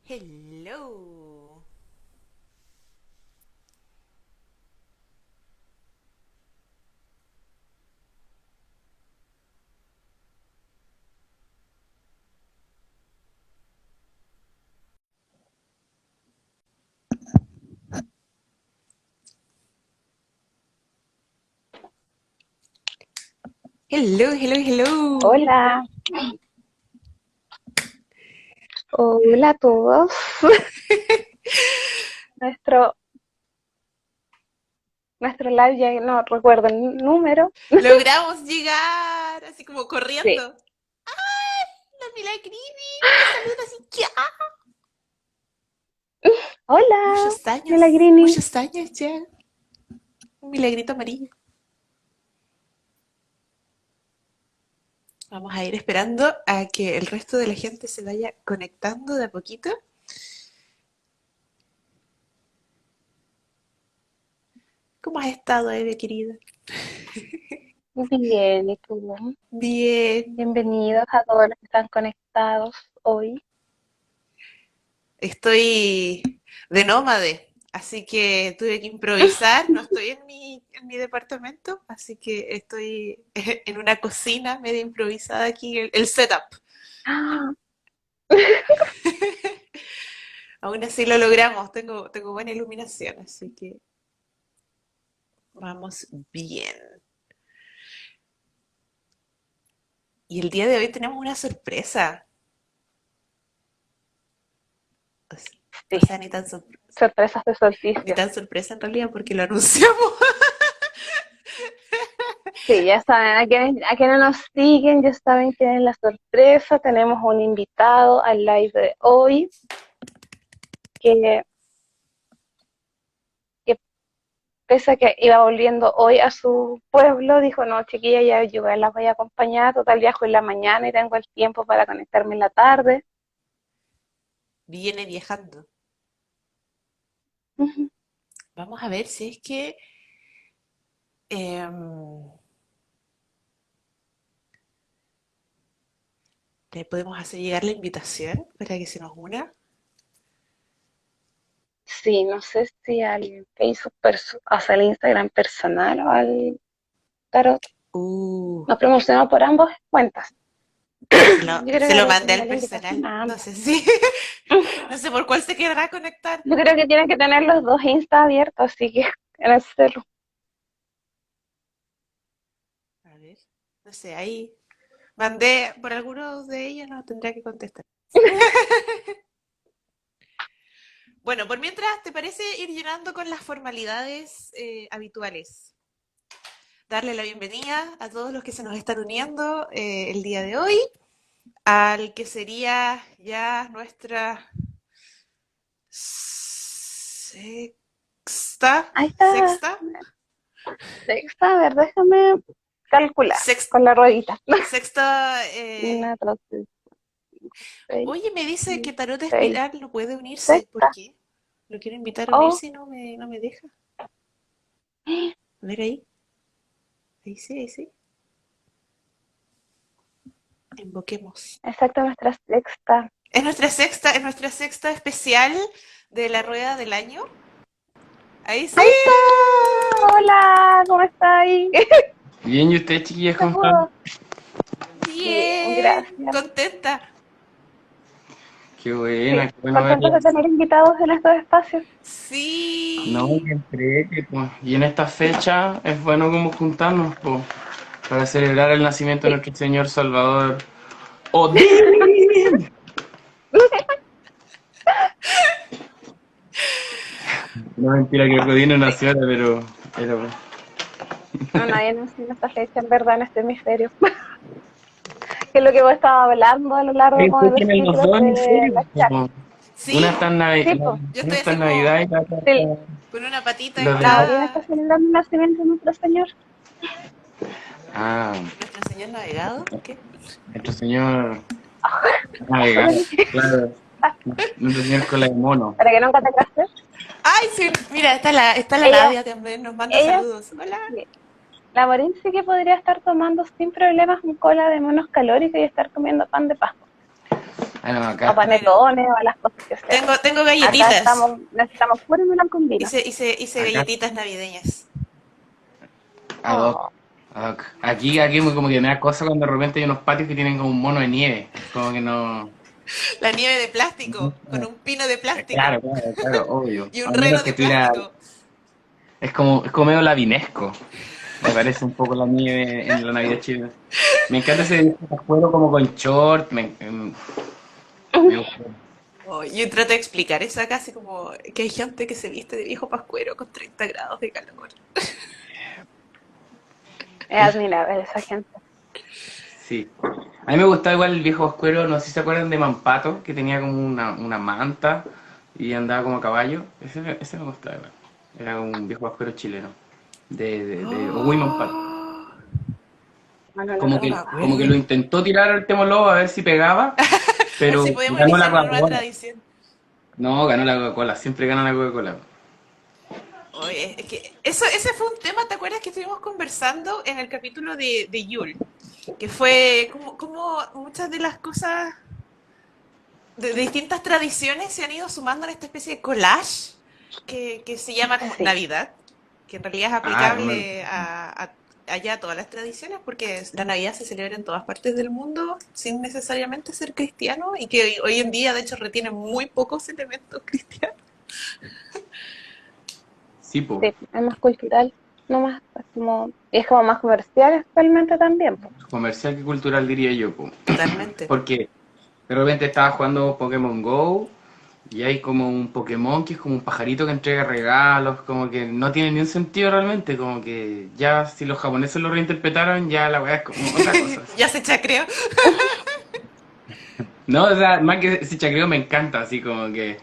Hello. Hello, hello, hello. Hola, hola a todos. Nuestro, nuestro live ya no recuerdo el número. Logramos llegar así como Sí. corriendo. La Milagrini me saluda así que Hola, Milagrini. muchos años ya. Un milagrito amarillo. Vamos a ir esperando a que el resto de la gente se vaya conectando de a poquito. ¿Cómo has estado, Eve, querida? Bien, ¿y tú? Bien. Bienvenidos a todos los que están conectados hoy. Estoy de nómade, así que tuve que improvisar. No estoy en mi departamento, así que estoy en una cocina medio improvisada aquí, el setup. Ah, Aún así lo logramos, tengo buena iluminación, así que vamos bien. Y el día de hoy tenemos una sorpresa. O sí, sea, sorpresas de ni solsticio. tan sorpresa en realidad porque lo anunciamos. Sí, ya saben, a quienes nos siguen, ya saben que es la sorpresa. Tenemos un invitado al live de hoy que, que pese a que iba volviendo hoy a su pueblo, dijo, no, chiquilla, ya yo las voy a acompañar, total viajo en la mañana y tengo el tiempo para conectarme en la tarde. Viene viajando. Ujú. Vamos a ver si es que le podemos hacer llegar la invitación para que se nos una. Sí, no sé si al Facebook, o sea, al Instagram personal o al tarot. Uh, Nos promocionamos por ambas cuentas. se lo, Yo creo se que lo hay que mandé enviar al la invitación personal. a No ambas. sé si, no sé por cuál se querrá conectar. Yo creo que tienen que tener los dos Insta abiertos, así que en el celu. A ver, no sé, ahí mandé por algunos de ellos, no tendría que contestar. Bueno, por mientras, ¿te parece ir llenando con las formalidades habituales? Darle la bienvenida a todos los que se nos están uniendo el día de hoy, al que sería ya nuestra Ahí está. sexta, Sexta, a ver, déjame calcular sex- con la ruedita. sexta. Una, dos, tres, seis, Oye, me dice que Tarot seis, Espiral no puede unirse. ¿Por sexta. qué? Lo quiero invitar a Oh, unirse y no me deja. A ver ahí. Ahí sí, ahí sí. Invoquemos. exacto, nuestra sexta. Es nuestra sexta especial de la rueda del año. Ahí sí. Ahí está. Hola, ¿cómo está ahí? Bien, ¿y usted, chiquillas, Se cómo están? pudo. Bien, Bien. gracias. Contenta. Qué Sí, buena, qué bueno contentos de verlas. tener invitados en estos espacios. No, Sí. que entrete, pues. Y en esta fecha es bueno como juntarnos, pues, para celebrar el nacimiento de Sí. nuestro Señor Salvador. ¡Odín! No, mentira, que Odín no Sí. nació, pero No, nadie nos en esta fecha, en verdad, en este hemisferio. Que es lo que hemos estado hablando a lo largo hay como de los fecha en los ciclos dos de hemisferios, la charla. como una Sí. está en Sí, pues. Yo Una estoy está así en como Navidad y la otra Sí, está con una patita en lo la demás. Orina está cada. celebrando el nacimiento de nuestro Señor. Ah, Nuestro señor navegado. ¿Qué? nuestro Señor Eso lo navegado, dije. claro. Nuestro Señor cola de mono. Para que nunca te cases. Ay, sí. Mira, está la Ella, Nadia también. Nos manda ella, saludos. Hola. sí. La Morín sí que podría estar tomando sin problemas un cola de monos calóricos y estar comiendo pan de Pascua. Ah, no, O acá, panetones o a las cosas que sean. Tengo Acá galletitas. necesitamos puro melón con vino. Hice acá, galletitas navideñas. ad hoc, Oh, ad hoc. Aquí como que me da cosa cuando de repente hay unos patios que tienen como un mono de nieve. Como que no. La nieve de plástico, con un pino de plástico Claro, claro, claro, obvio. y un A menos reno que de tuviera. plástico. Es como medio lavinesco. Me parece un poco la nieve en la Navidad chilena. Me encanta ese viejo pascuero como con short. Me gusta. Oh, yo trato de explicar eso acá, así como que hay gente que se viste de viejo pascuero con 30 grados de calor. es admirable esa gente. Sí. A mí me gustaba igual el viejo pascuero, no sé si se acuerdan de Mampato, que tenía como una manta y andaba como a caballo. Ese me gustaba igual. Era un viejo pascuero chileno. De Oguy Mampato. Oh, No, no lo Como no me que, como que acuerdo. lo intentó tirar al Temolobo a ver si pegaba, A ver pero si podemos ganó la iniciar una nueva Coca-Cola. tradición. No, ganó la Coca-Cola, siempre gana la Coca-Cola. Oye, es que ese fue un tema, ¿te acuerdas que estuvimos conversando en el capítulo de Yule? Que fue como muchas de las cosas de distintas tradiciones se han ido sumando en esta especie de collage que se llama como Sí, Navidad, que en realidad es Ah, bueno. aplicable allá a todas las tradiciones, porque la Navidad se celebra en todas partes del mundo sin necesariamente ser cristiano y que hoy en día de hecho retiene muy pocos elementos cristianos. Sí, po. sí, es más cultural, no más, es como más comercial actualmente también, po. Comercial que cultural diría yo, po. Totalmente. Porque de repente estaba jugando Pokémon Go y hay como un Pokémon que es como un pajarito que entrega regalos, como que no tiene ni un sentido realmente, como que ya si los japoneses lo reinterpretaron, ya la weá es como otra cosa. Ya se chacreó. No, o sea, más que ese chacreo me encanta, así como que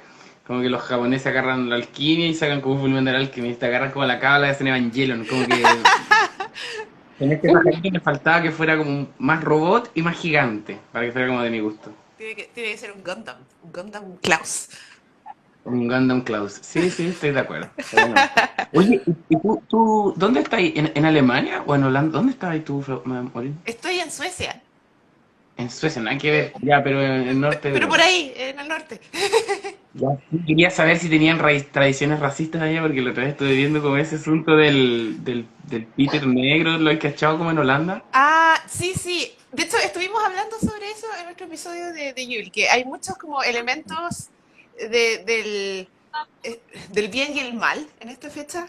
los japoneses agarran la alquimia y sacan como Fullmetal Alchemist, agarran como la cábala de ese Evangelion, como que en este pajarito me faltaba que fuera como más robot y más gigante, para que fuera como de mi gusto. Tiene que ser un Gundam Klaus. Un Gundam Klaus. Sí, sí, estoy de acuerdo. Pero bueno. Oye, ¿y tú dónde estás? ¿En Alemania o en Holanda? ¿Dónde estás ahí tú, Morín? Estoy en Suecia, En Suecia, nada que ver. Ya, pero en el norte de pero por Europa. ahí, en el norte. Ya, sí, quería saber si tenían tradiciones racistas allá, porque la otra vez estuve viendo como ese asunto del Peter negro, ¿lo has cachado como en Holanda? Ah, sí, sí. De hecho, estuvimos hablando sobre eso en nuestro episodio de Yule, que hay muchos como elementos del bien y el mal en esta fecha.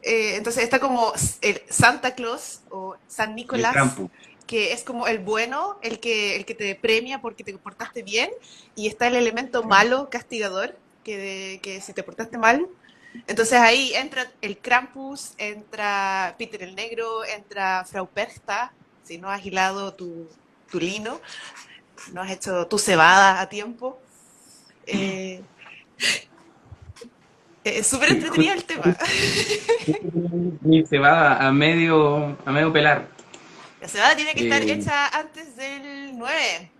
Entonces está como el Santa Claus o San Y el Nicolás, Krampus. que es como el bueno, el que te premia porque te portaste bien, y está el elemento malo, castigador, que si te portaste mal. Entonces ahí entra el Krampus, entra Peter el Negro, entra Frau Perchta, si no has hilado tu lino, no has hecho tu cebada a tiempo. Eh, es súper Sí, entretenido el tema. y se va a medio pelar. La cebada tiene que estar Eh, hecha antes del 9,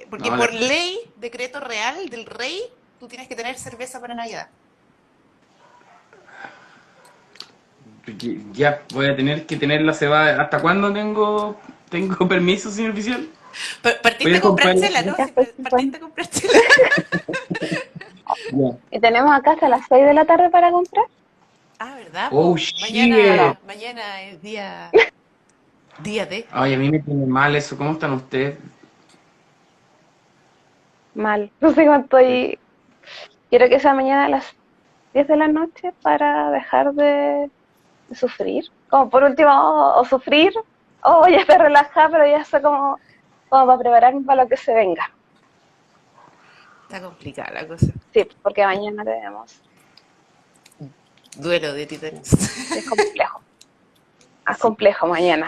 porque no, por ley, decreto real del rey, tú tienes que tener cerveza para Navidad. ya voy a tener que tener la cebada. ¿Hasta cuándo tengo permiso, señor oficial? Voy Partiste a a comprar comprarla. chela, ¿no? Ya estoy Partiste 50. a comprar chela. Ya. Y tenemos acá hasta las 6 de la tarde para comprar, Ah, ¿verdad, Oh, po? ¿o no? shit. Mañana es día de. Ay, a mí me tiene mal eso. ¿Cómo están ustedes? Mal. No sé cuánto estoy. Quiero que sea mañana a las 10 de la noche para dejar de sufrir. Como por último, o sufrir, o ya estoy relajada, pero ya sé como para prepararme para lo que se venga. Está complicada la cosa. Sí, porque mañana tenemos. Duelo de titanes. Sí, es complejo. Es Sí. complejo mañana.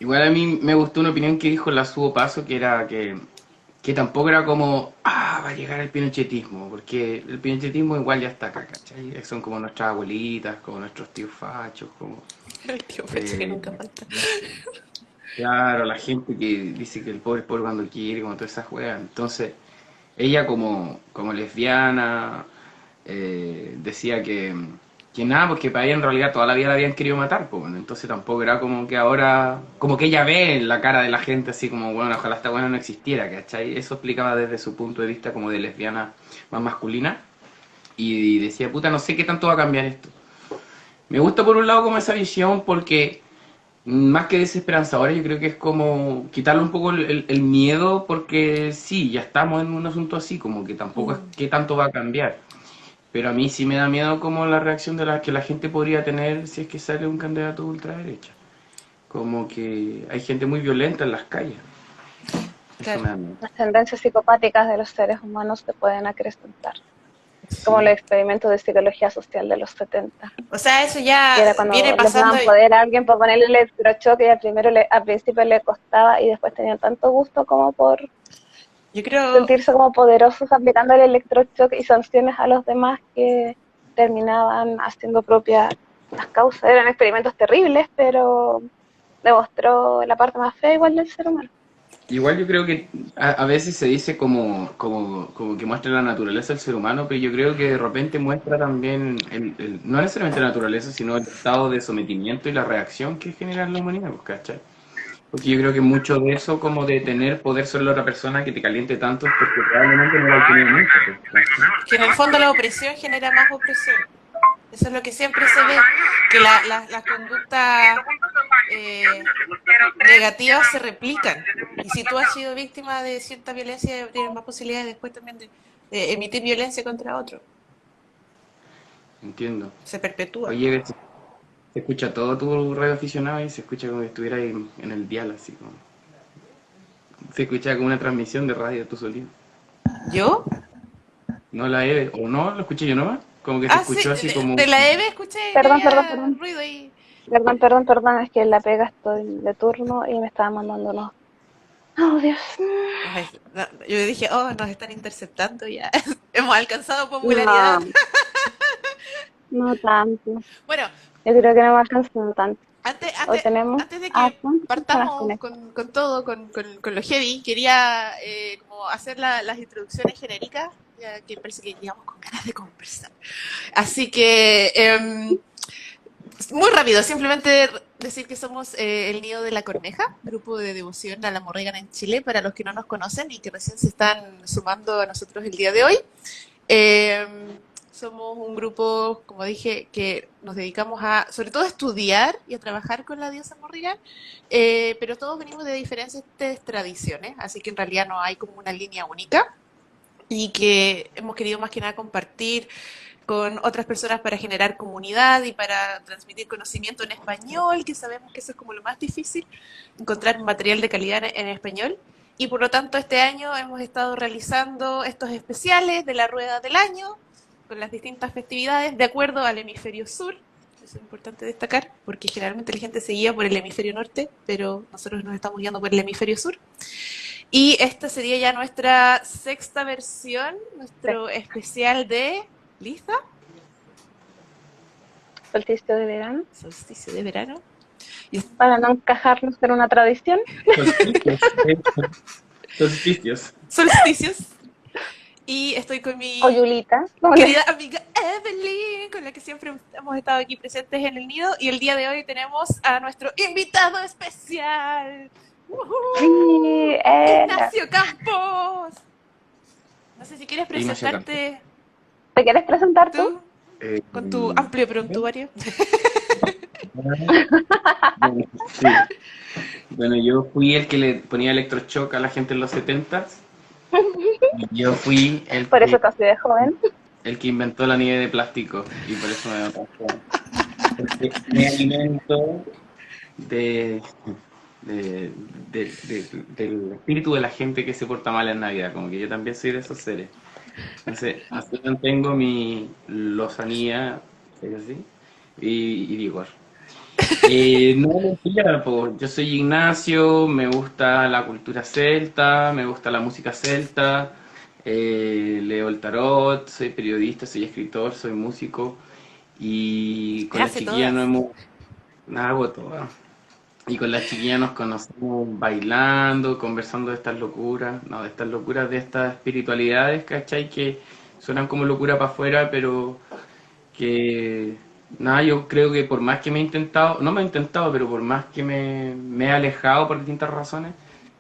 Igual a mí me gustó una opinión que dijo la Subo Paso, que era que tampoco era como, va a llegar el pinochetismo, porque el pinochetismo igual ya está acá, ¿cachai? Son como nuestras abuelitas, como nuestros tíos fachos, como, El tío Fecho que eh, nunca falta. claro, la gente que dice que el pobre es pobre cuando quiere, como todas esas juegas. Entonces, ella como lesbiana decía que que nada, porque para ella en realidad toda la vida la habían querido matar, pues, bueno, entonces tampoco era como que ahora, como que ella ve en la cara de la gente así como, bueno, ojalá esta buena no existiera, ¿cachai? Eso explicaba desde su punto de vista como de lesbiana más masculina, y decía, puta, no sé qué tanto va a cambiar esto. Me gusta por un lado como esa visión porque más que desesperanzadora yo creo que es como quitarle un poco el miedo porque sí, ya estamos en un asunto así, como que tampoco es Mm. qué tanto va a cambiar. Pero a mí sí me da miedo como la reacción de la que la gente podría tener si es que sale un candidato de ultraderecha. Como que hay gente muy violenta en las calles. Eso Claro. me da miedo. Las tendencias psicopáticas de los seres humanos se pueden acrecentar, como Sí. los experimentos de psicología social de los 70, O sea, eso que ya era viene cuando les pasando. daban poder a alguien por ponerle electrochoque y al principio le costaba y después tenían tanto gusto como por Yo creo, sentirse como poderosos aplicando el electrochoque y sanciones a los demás que terminaban haciendo propias las causas. Eran experimentos terribles, pero demostró la parte más fea igual del ser humano. Igual yo creo que a veces se dice como que muestra la naturaleza del ser humano, pero yo creo que de repente muestra también, no necesariamente la naturaleza, sino el estado de sometimiento y la reacción que genera en la humanidad, pues, ¿cachai? Porque yo creo que mucho de eso, como de tener poder sobre la otra persona que te caliente tanto, es porque probablemente no lo ha tenido nunca, pues, ¿cachai? que en el fondo la opresión genera más opresión. Eso es lo que siempre se ve, que las conductas negativas se replican. Y si tú has sido víctima de cierta violencia, tienes más posibilidades después también de emitir violencia contra otro. Entiendo. Se perpetúa. Oye, se escucha todo tu radio aficionado y se escucha como si estuviera ahí en el dial, así como. Se escucha como una transmisión de radio tú solito. ¿Yo? No la Eve, o no, lo escuché yo nomás. Como que se Ah, sí, escuchó así como. de la EVE escuché que Perdón, perdón, había perdón. ruido ahí. Perdón, es que en la pega estoy de turno y me estaba mandando unos audios. Ay, no, yo dije, oh, nos están interceptando ya. Hemos alcanzado popularidad. No, no tanto. Bueno, Yo creo que no me alcanzado tanto. Antes, Hoy antes, tenemos antes de a que cuántas personas partamos conectadas. con todo, con lo heavy, quería como hacer las introducciones genéricas, ya que parece que llegamos con ganas de conversar. Así que, muy rápido, simplemente decir que somos el Nido de la Corneja, grupo de devoción a la Morrigan en Chile, para los que no nos conocen y que recién se están sumando a nosotros el día de hoy. Eh, Somos un grupo, como dije, que nos dedicamos a, sobre todo, a estudiar y a trabajar con la diosa Morrigan, pero todos venimos de diferentes tradiciones, así que en realidad no hay como una línea única y que hemos querido más que nada compartir con otras personas para generar comunidad y para transmitir conocimiento en español, que sabemos que eso es como lo más difícil, encontrar material de calidad en español. Y por lo tanto este año hemos estado realizando estos especiales de la Rueda del Año, con las distintas festividades, de acuerdo al hemisferio sur. Eso es importante destacar, porque generalmente la gente se guía por el hemisferio norte, pero nosotros nos estamos guiando por el hemisferio sur. Y esta sería ya nuestra sexta versión, nuestro especial de ¿Lista? Solsticio de verano. Solsticio de verano. Y Para no encajarnos en una tradición. Solsticios. Solsticios. solsticios. Y estoy con mi O Yulita. querida amiga Evelyn, con la que siempre hemos estado aquí presentes en el nido. Y el día de hoy tenemos a nuestro invitado especial. Sí, Ignacio Campos. No sé si quieres Ignacio Campos. presentarte ¿te quieres presentar tú? tú con tu amplio prontuario. Bueno, sí. Bueno, yo fui el que le ponía electroshock a la gente en los 70s. Y yo fui Por eso casi de joven. el que inventó la nieve de plástico. Y por eso me pasó. Porque me alimento de, del espíritu de la gente que se porta mal en Navidad. Como que yo también soy de esos seres. Entonces, así mantengo mi lozanía, ¿es así? Y vigor. No, sí, ya, po. Yo soy Ignacio, me gusta la cultura celta, me gusta la música celta, leo el tarot, soy periodista, soy escritor, soy músico y con las Hace chiquillas todas. no hemos... Nada, hago todo. Y con las chiquillas nos conocemos bailando, conversando de estas locuras, no, de estas locuras, de estas espiritualidades, ¿cachai? Que suenan como locura para afuera, pero que Nada, yo creo que por más que me he intentado, no me he intentado, pero por más que me he alejado por distintas razones,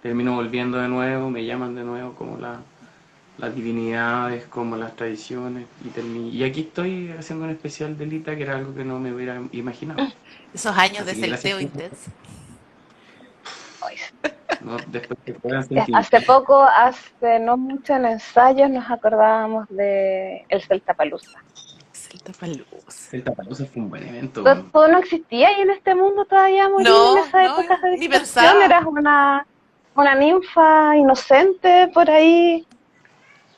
termino volviendo de nuevo, me llaman de nuevo como las divinidades, como las tradiciones, y aquí estoy haciendo un especial de Lita, que era algo que no me hubiera imaginado. Esos años de Así que gracias celteo por intenso. Ay, no, después que puedan hace sentir. poco, hace no mucho en ensayos, nos acordábamos de el Celtapalooza. Celtapalooza. El Tapalusa fue un buen evento, ¿Tú, weón. tú no existías y en este mundo todavía morir en No, esa no, época de ni dispersión? pensaba. Eras una ninfa inocente por ahí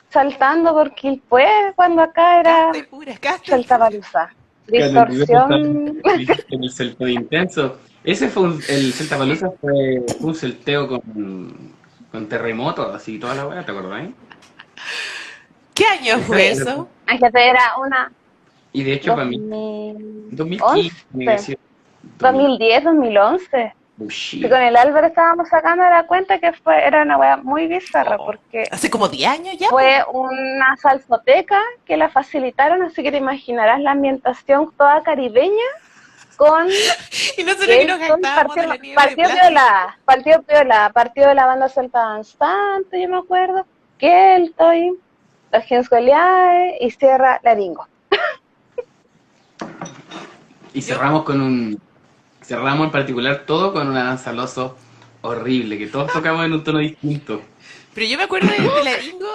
saltando por Quilpué cuando acá era Casta y pura. Celtapalooza. Fíjate, entonces Distorsión. dijiste en el Celteo Intenso. Ese fue el Celta Palusa fue un celteo con terremotos, así toda la weá, ¿te acordás? ¿Qué año fue Ese- eso? Fíjate, era una Y de hecho, para mí, 2015, 2011, tiene que ser 2000. 2010, 2011. Si Bullshit. con el Álvaro estábamos sacando la cuenta que era una wea muy bizarra Oh, porque hace como 10 años ya, po. fue una salsoteca que la facilitaron, así que te imaginarás la ambientación toda caribeña con Y nosotros que nos Kelton, jactábamos de la nieve de partió plástico. piola, partió de la banda Celta Danzante, yo me acuerdo, Kelton, los Gens Goliath y cierra Laringo. Y Yo, cerramos en particular todo con una danza al oso horrible, que todos tocamos en un tono distinto. pero yo me acuerdo de Laringo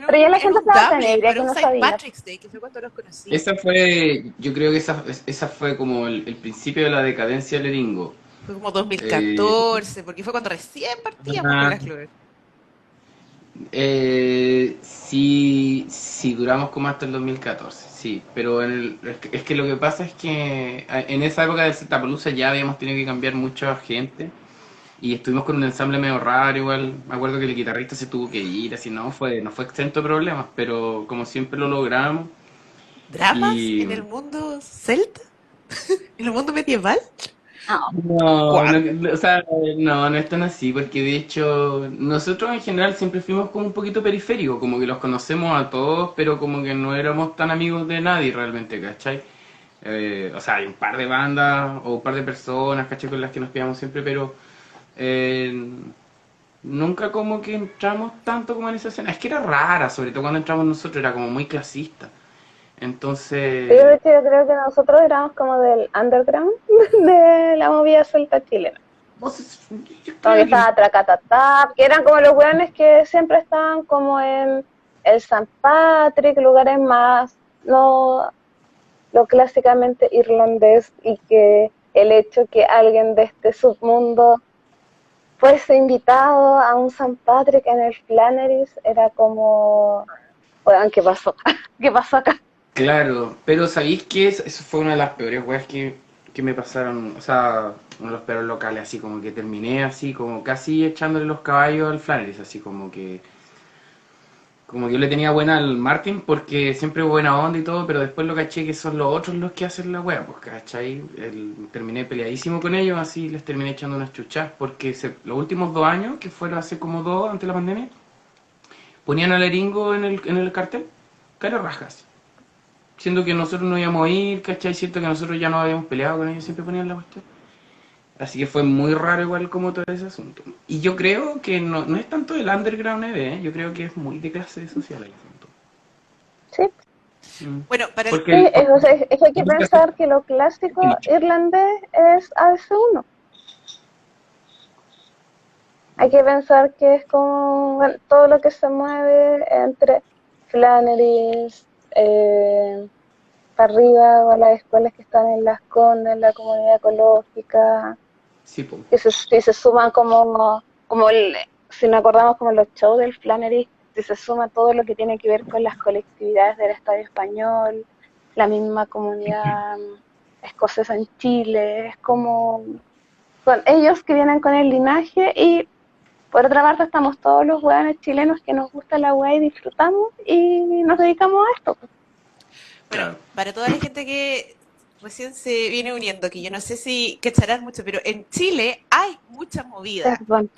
Pero ya la en gente un estaba tan doubling ebria para que un no Saint sabía. Patrick's Day, que fue cuando los conocí. Esa fue, yo creo que esa fue como el principio de la decadencia del Eringo. Fue como Eh, 2014, porque fue cuando recién partíamos con ah, las Clover. sí, sí, duramos como hasta el 2014, sí, pero es que lo que pasa es que en esa época del Zapalooza ya habíamos tenido que cambiar mucha gente y estuvimos con un ensamble medio raro igual, me acuerdo que el guitarrista se tuvo que ir, así no fue exento de problemas, pero como siempre lo logramos ¿Dramas y en el mundo celta? ¿En el mundo medieval? No, no, ¿Cuál? o sea, no es tan así, porque de hecho nosotros en general siempre fuimos como un poquito periférico, como que los conocemos a todos, pero como que no éramos tan amigos de nadie realmente, ¿cachai? O sea, hay un par de bandas o un par de personas, ¿cachai? Con las que nos pillamos siempre, pero eh, nunca como que entramos tanto como en esa escena. Es que era rara, sobre todo cuando entramos nosotros, era como muy clasista. pero de Entonces, hecho yo creo que nosotros éramos como del underground de la movida celta chilena. yo Como que creo que estaba Tracatatá, que eran como los weones que siempre estaban como en el St. Patrick, lugares más, no lo clásicamente irlandés, y que el hecho que alguien de este submundo fuese invitado a un St. Patrick en el Flannery's era como, weón, ¿qué pasó? ¿Qué pasó acá? claro, pero ¿sabéis qué? Eso fue una de las peores weas que me pasaron, o sea, uno de los peores locales, así como que terminé así, como casi echándole los caballos al Flanders, así como que yo le tenía buena al Martin porque siempre buena onda y todo, pero después lo caché que son los otros los que hacen la wea, pues, ¿cachai? Terminé peleadísimo con ellos, así les terminé echando unas chuchas, porque los últimos 2 años, que fueron hace como dos, antes de la pandemia, ponían al Eringo en el cartel, cara rajas. Siendo que nosotros no íbamos a ir, ¿cachai? Siento que nosotros ya no habíamos peleado con ellos, siempre ponían la cuestión. Así que fue muy raro igual como todo ese asunto. Y yo creo que no es tanto el underground EV, yo creo que es muy de clase social el asunto. Sí, Mm. Bueno, para el... Porque sí, es que hay que música pensar que lo clásico es nicho. irlandés es ABC1. Hay que pensar que es como bueno, todo lo que se mueve entre Flannery's, para arriba, o las escuelas que están en Las Condes, la comunidad ecológica, Sí, po. que se suman como si nos acordamos como los shows del Flannery, si se suma todo lo que tiene que ver con las colectividades del Estadio Español, la misma comunidad escocesa en Chile, es como son ellos que vienen con el linaje, y por otra parte estamos todos los hueones chilenos que nos gusta la hueá y disfrutamos y nos dedicamos a esto. Bueno, Claro. para toda la gente que recién se viene uniendo, que yo no sé si cacharán mucho, pero en Chile hay mucha movida. Perdón.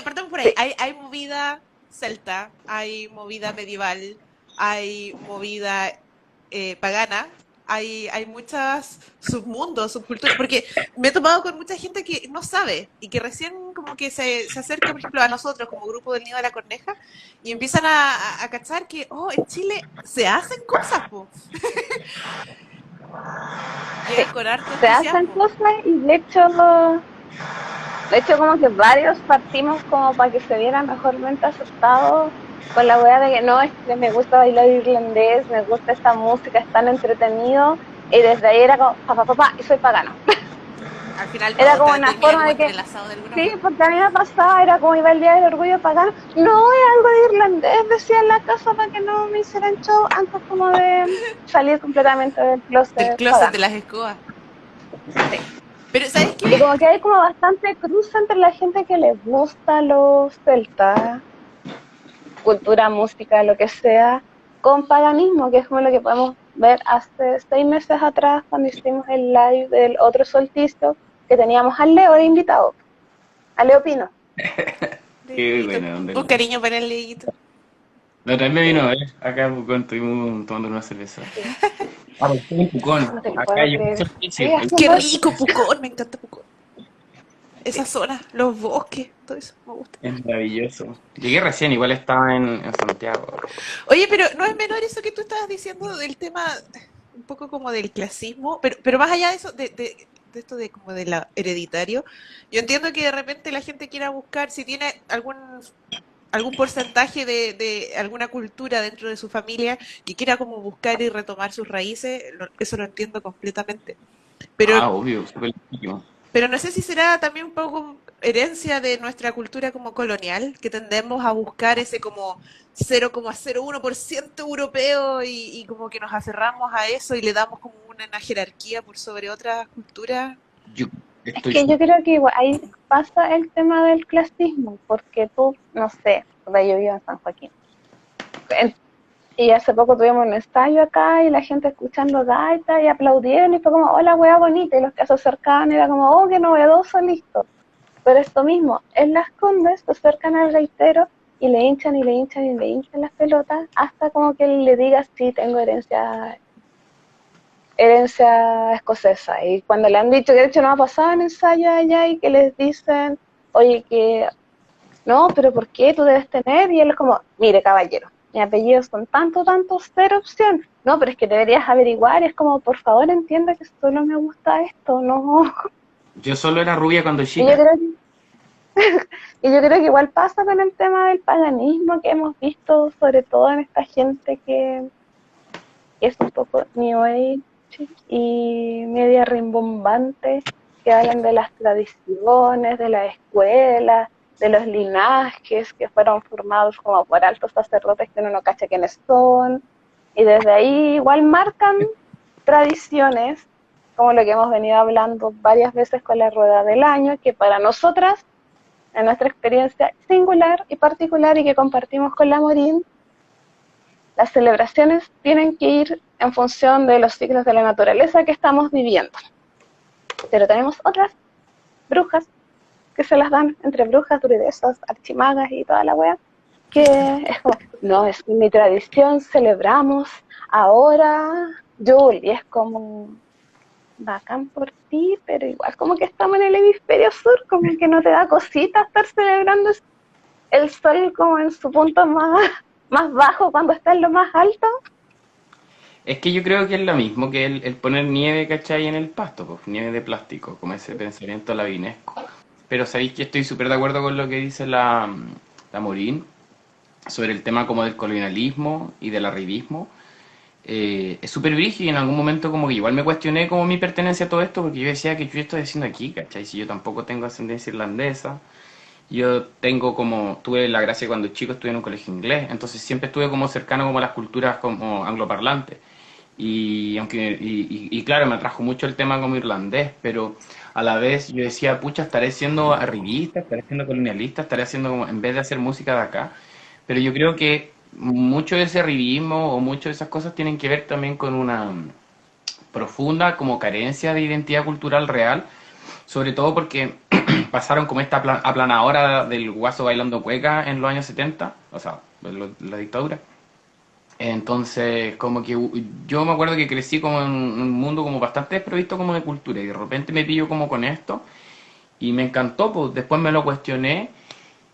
Partamos por ahí. Sí. Hay movida celta, hay movida medieval, hay movida pagana, hay muchas submundos, subculturas, porque me he topado con mucha gente que no sabe y que recién como que se acerca, por ejemplo, a nosotros como grupo del Nido de la Corneja y empiezan a cachar que, oh, en Chile se hacen cosas, po. Sí, Llegan con harto se hacen entusiasmo. cosas y de hecho como que varios partimos como para que se viera mejormente aceptado con la wea de que no, es que me gusta bailar irlandés, me gusta esta música, es tan entretenido, y desde ahí era como, papá, papá, y soy pagano. Al final Era todo como una termina forma como de que, entrelazado de alguna sí, forma. porque a mí me pasaba, era como iba el día del orgullo pagano, no, es algo de irlandés, decía en la casa para que no me hicieran show antes como de salir completamente del Del closet closet de pagano. las escobas. Sí. Pero ¿sabes qué? Y como que hay como bastante cruce entre la gente que les gusta los celtas, cultura, música, lo que sea, con paganismo, que es como lo que podemos ver hace 6 meses atrás cuando hicimos el live del otro solsticio, que teníamos al Leo de invitado, a Leo Pino. Qué Leguito. bueno, ¿dónde Un lo... cariño para el Leguito. La otra vez me vino Sí, a ver, acá en Pucón, estuvimos tomando una cerveza. sí, Ah, pues estoy en Pucón, no te lo acá puedo yo creer. solsticio, Sí, Qué haciendo eso. rico Pucón, me encanta Pucón. Esa Sí. zona, los bosques, todo eso, me gusta. es maravilloso. Llegué recién, igual estaba en Santiago. Oye, pero no es menor eso que tú estabas diciendo del tema, un poco como del clasismo, pero más allá de eso, de esto de como de la hereditario, yo entiendo que de repente la gente quiera buscar si tiene algún porcentaje de alguna cultura dentro de su familia y quiera como buscar y retomar sus raíces, eso lo entiendo completamente. Pero Ah, obvio, súper legítimo. Pero no sé si será también un poco herencia de nuestra cultura como colonial, que tendemos a buscar ese como 0,01% europeo y como que nos aferramos a eso y le damos como una jerarquía por sobre otras culturas. Yo Es estoy que yo súper... creo que igual ahí pasa el tema del clasismo, porque tú, no sé, porque yo vivo en San Joaquín. En- Y hace poco tuvimos un ensayo acá y la gente escuchando gaita y aplaudieron y fue como, hola, wea bonita. Y los que se acercaban era como, oh, qué novedoso, listo. Pero esto mismo, en Las Condes se acercan al reitero y le hinchan y le hinchan y le hinchan las pelotas hasta como que le diga, sí, tengo herencia escocesa. Y cuando le han dicho que de hecho no ha pasado en ensayo allá y que les dicen, oye, que no, pero ¿por qué tú debes tener? Y él es como, mire, caballero, mi apellido son tanto, tanto, cero opción. No, pero es que deberías averiguar. Y es como, por favor, entienda que solo me gusta esto, no. Yo solo era rubia cuando Y yo chica. creo que, y yo creo que igual pasa con el tema del paganismo que hemos visto, sobre todo en esta gente que es un poco New Age y media rimbombante, que hablan de las tradiciones, de la escuela, de los linajes que fueron formados como por altos sacerdotes que uno no cacha quiénes son, y desde ahí igual marcan tradiciones, como lo que hemos venido hablando varias veces con la rueda del año, que para nosotras, en nuestra experiencia singular y particular y que compartimos con la Morín, las celebraciones tienen que ir en función de los ciclos de la naturaleza que estamos viviendo. Pero tenemos otras brujas que se las dan entre brujas, druidesas, archimagas y toda la wea, que es como, no, es mi tradición, celebramos ahora, Yul, y es como, bacán por ti, pero igual como que estamos en el hemisferio sur, como que no te da cosita estar celebrando el sol como en su punto más bajo cuando está en lo más alto. Es que yo creo que es lo mismo que el poner nieve, ¿cachai? En el pasto, pues nieve de plástico, como ese pensamiento lavinesco. Pero sabéis que estoy súper de acuerdo con lo que dice la Morín sobre el tema como del colonialismo y del arribismo. Es súper brígido y en algún momento como que igual me cuestioné como mi pertenencia a todo esto porque yo decía que yo estoy haciendo aquí, ¿cachai? Si yo tampoco tengo ascendencia irlandesa, yo tengo como, tuve la gracia cuando chico estuve en un colegio inglés, entonces siempre estuve como cercano como a las culturas como angloparlantes. Y aunque, y claro, me atrajo mucho el tema como irlandés, pero a la vez yo decía, pucha, estaré siendo arribista, estaré siendo colonialista, estaré haciendo como, en vez de hacer música de acá. Pero yo creo que mucho de ese arribismo o mucho de esas cosas tienen que ver también con una profunda como carencia de identidad cultural real, sobre todo porque pasaron como esta aplanadora del guaso bailando cueca en los años 70, o sea, la dictadura. Entonces, como que yo me acuerdo que crecí como en un mundo como bastante desprovisto como de cultura y de repente me pillo como con esto y me encantó, pues después me lo cuestioné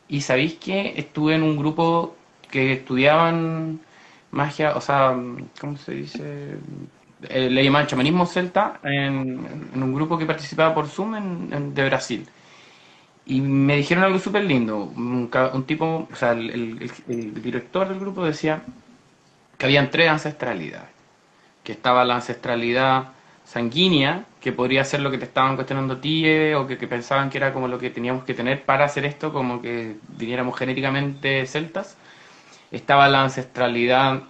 y sabéis que estuve en un grupo que estudiaban magia, o sea, ¿cómo se dice? Le llamaban chamanismo celta en un grupo que participaba por Zoom de Brasil. Y me dijeron algo súper lindo. Un tipo, o sea, el director del grupo decía que habían tres ancestralidades. Que estaba la ancestralidad sanguínea, que podría ser lo que te estaban cuestionando a ti, o que pensaban que era como lo que teníamos que tener para hacer esto, como que viniéramos genéticamente celtas. Estaba la ancestralidad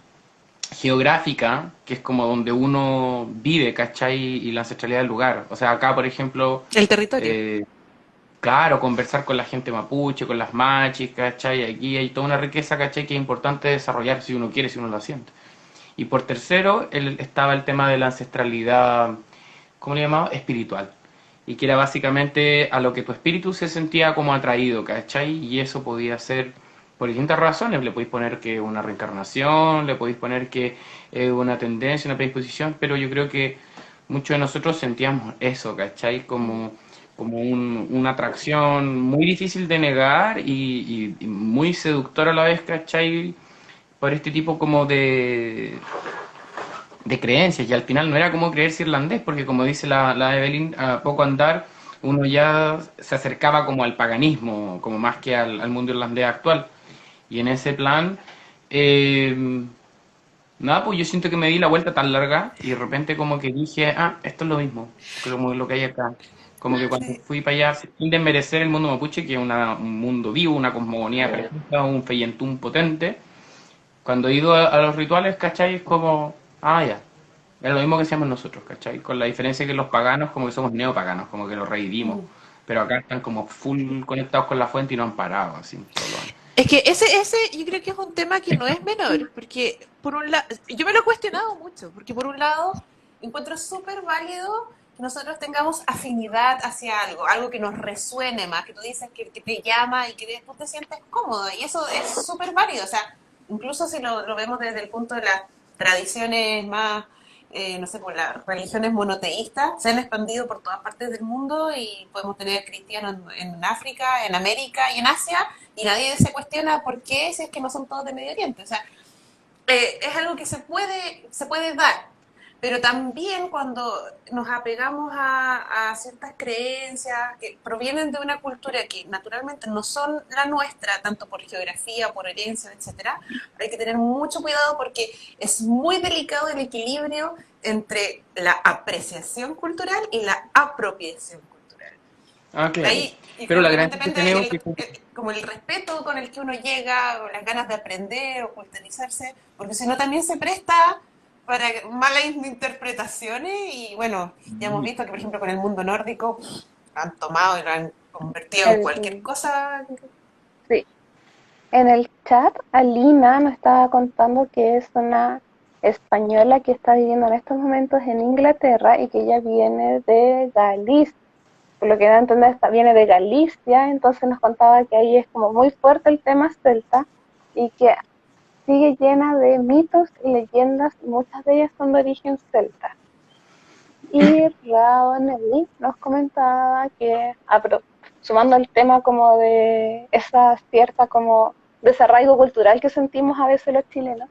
geográfica, que es como donde uno vive, ¿cachai? Y la ancestralidad del lugar. O sea, acá, por ejemplo, El territorio. eh, claro, conversar con la gente mapuche, con las machis, ¿cachai? Aquí hay toda una riqueza, ¿cachai? Que es importante desarrollar si uno quiere, si uno lo siente. Y por tercero, estaba el tema de la ancestralidad, ¿cómo le llamaba? Espiritual. Y que era básicamente a lo que tu espíritu se sentía como atraído, ¿cachai? Y eso podía ser por distintas razones. Le podéis poner que una reencarnación, le podéis poner que una tendencia, una predisposición, pero yo creo que muchos de nosotros sentíamos eso, ¿cachai? Como una atracción muy difícil de negar y muy seductora a la vez, ¿cachai? Por este tipo como de creencias. Y al final no era como creerse irlandés, porque como dice la Evelyn, a poco andar uno ya se acercaba como al paganismo, como más que al mundo irlandés actual. Y en ese plan, eh, nada, pues yo siento que me di la vuelta tan larga y de repente como que dije, ah, esto es lo mismo, como lo que hay acá. Como que cuando Sí. fui para allá, sin desmerecer el mundo mapuche, que es un mundo vivo, una cosmogonía preciosa, un feyentún potente, cuando he ido a los rituales, ¿cachai? Es como, ah, ya, es lo mismo que hacemos nosotros, ¿cachai? Con la diferencia que los paganos como que somos neopaganos, como que los revivimos, Mm. pero acá están como full conectados con la fuente y no han parado, así, todos los años. Es que ese yo creo que es un tema que no es menor, porque por un lado, yo me lo he cuestionado mucho, porque por un lado encuentro súper válido que nosotros tengamos afinidad hacia algo, algo que nos resuene más, que tú dices que te llama y que tú te sientes cómodo, y eso es súper válido, o sea, incluso si lo vemos desde el punto de las tradiciones más, no sé, por las religiones monoteístas, se han expandido por todas partes del mundo y podemos tener cristianos en África, en América y en Asia, y nadie se cuestiona por qué si es que no son todos de Medio Oriente. O sea, es algo que se puede dar, pero también cuando nos apegamos a ciertas creencias que provienen de una cultura que naturalmente no son la nuestra, tanto por geografía, por herencia, etcétera, hay que tener mucho cuidado porque es muy delicado el equilibrio entre la apreciación cultural y la apropiación cultural. Ah, claro. Ahí, y Pero creo la que también gracia que depende tenemos que... como el respeto con el que uno llega, o las ganas de aprender, o culturizarse, porque si no también se presta para malas interpretaciones y bueno, ya hemos visto que por ejemplo con el mundo nórdico lo han tomado y lo han convertido en cualquier El, cosa. sí. En el chat, Alina nos estaba contando que es una española que está viviendo en estos momentos en Inglaterra y que ella viene de Galicia. Por lo que da a entender, viene de Galicia, entonces nos contaba que ahí es como muy fuerte el tema celta y que sigue llena de mitos y leyendas y muchas de ellas son de origen celta. Y Raonelli nos comentaba que, sumando el tema como de esa cierta como desarraigo cultural que sentimos a veces los chilenos,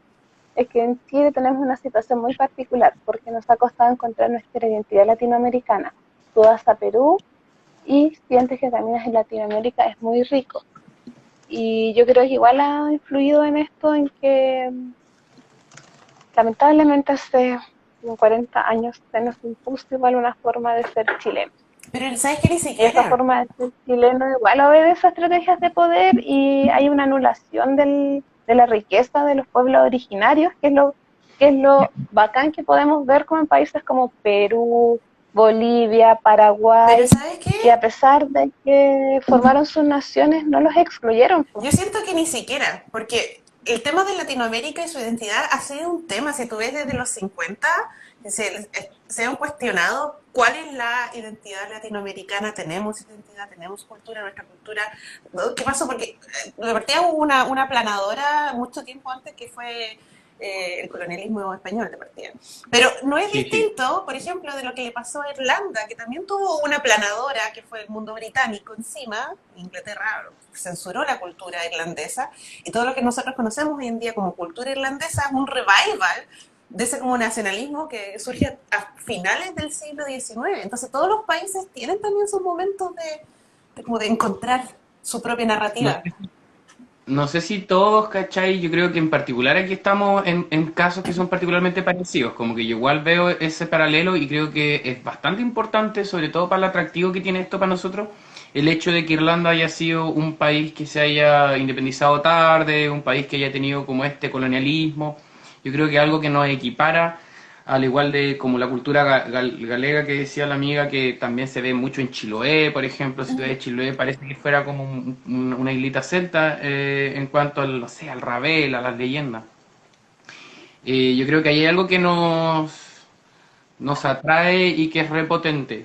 es que en Chile tenemos una situación muy particular porque nos ha costado encontrar nuestra identidad latinoamericana. Tú vas a Perú y sientes que caminas en Latinoamérica es muy rico. Y yo creo que igual ha influido en esto, en que lamentablemente hace 40 años se nos impuso igual una forma de ser chileno. Pero sabes que ni Y esa siquiera. forma de ser chileno igual obedece a estrategias de poder y hay una anulación de la riqueza de los pueblos originarios, que es lo bacán que podemos ver como en países como Perú, Bolivia, Pero Paraguay, ¿sabes qué? que a pesar de que formaron sus naciones, no los excluyeron. Yo siento que ni siquiera, porque el tema de Latinoamérica y su identidad ha sido un tema, si tú ves desde los 50, se han cuestionado cuál es la identidad latinoamericana, tenemos identidad, tenemos cultura, nuestra cultura. ¿Qué pasó? Porque de partida hubo una planadora mucho tiempo antes que fue el colonialismo español de partida. Pero no es Sí, sí. distinto, por ejemplo, de lo que le pasó a Irlanda, que también tuvo una planadora, que fue el mundo británico encima. Inglaterra censuró la cultura irlandesa, y todo lo que nosotros conocemos hoy en día como cultura irlandesa es un revival de ese como nacionalismo que surge a finales del siglo XIX. Entonces todos los países tienen también sus momentos como de encontrar su propia No, narrativa. no sé si todos, ¿cachai? Yo creo que en particular aquí estamos en casos que son particularmente parecidos, como que yo igual veo ese paralelo y creo que es bastante importante, sobre todo para el atractivo que tiene esto para nosotros, el hecho de que Irlanda haya sido un país que se haya independizado tarde, un país que haya tenido como este colonialismo. Yo creo que algo que nos equipara, al igual de como la cultura galega que decía la amiga, que también se ve mucho en Chiloé, por ejemplo. Si tú ves Chiloé, parece que fuera como una islita celta en cuanto al, no sé, al Ravel, a las leyendas. Yo creo que ahí hay algo que nos atrae y que es repotente.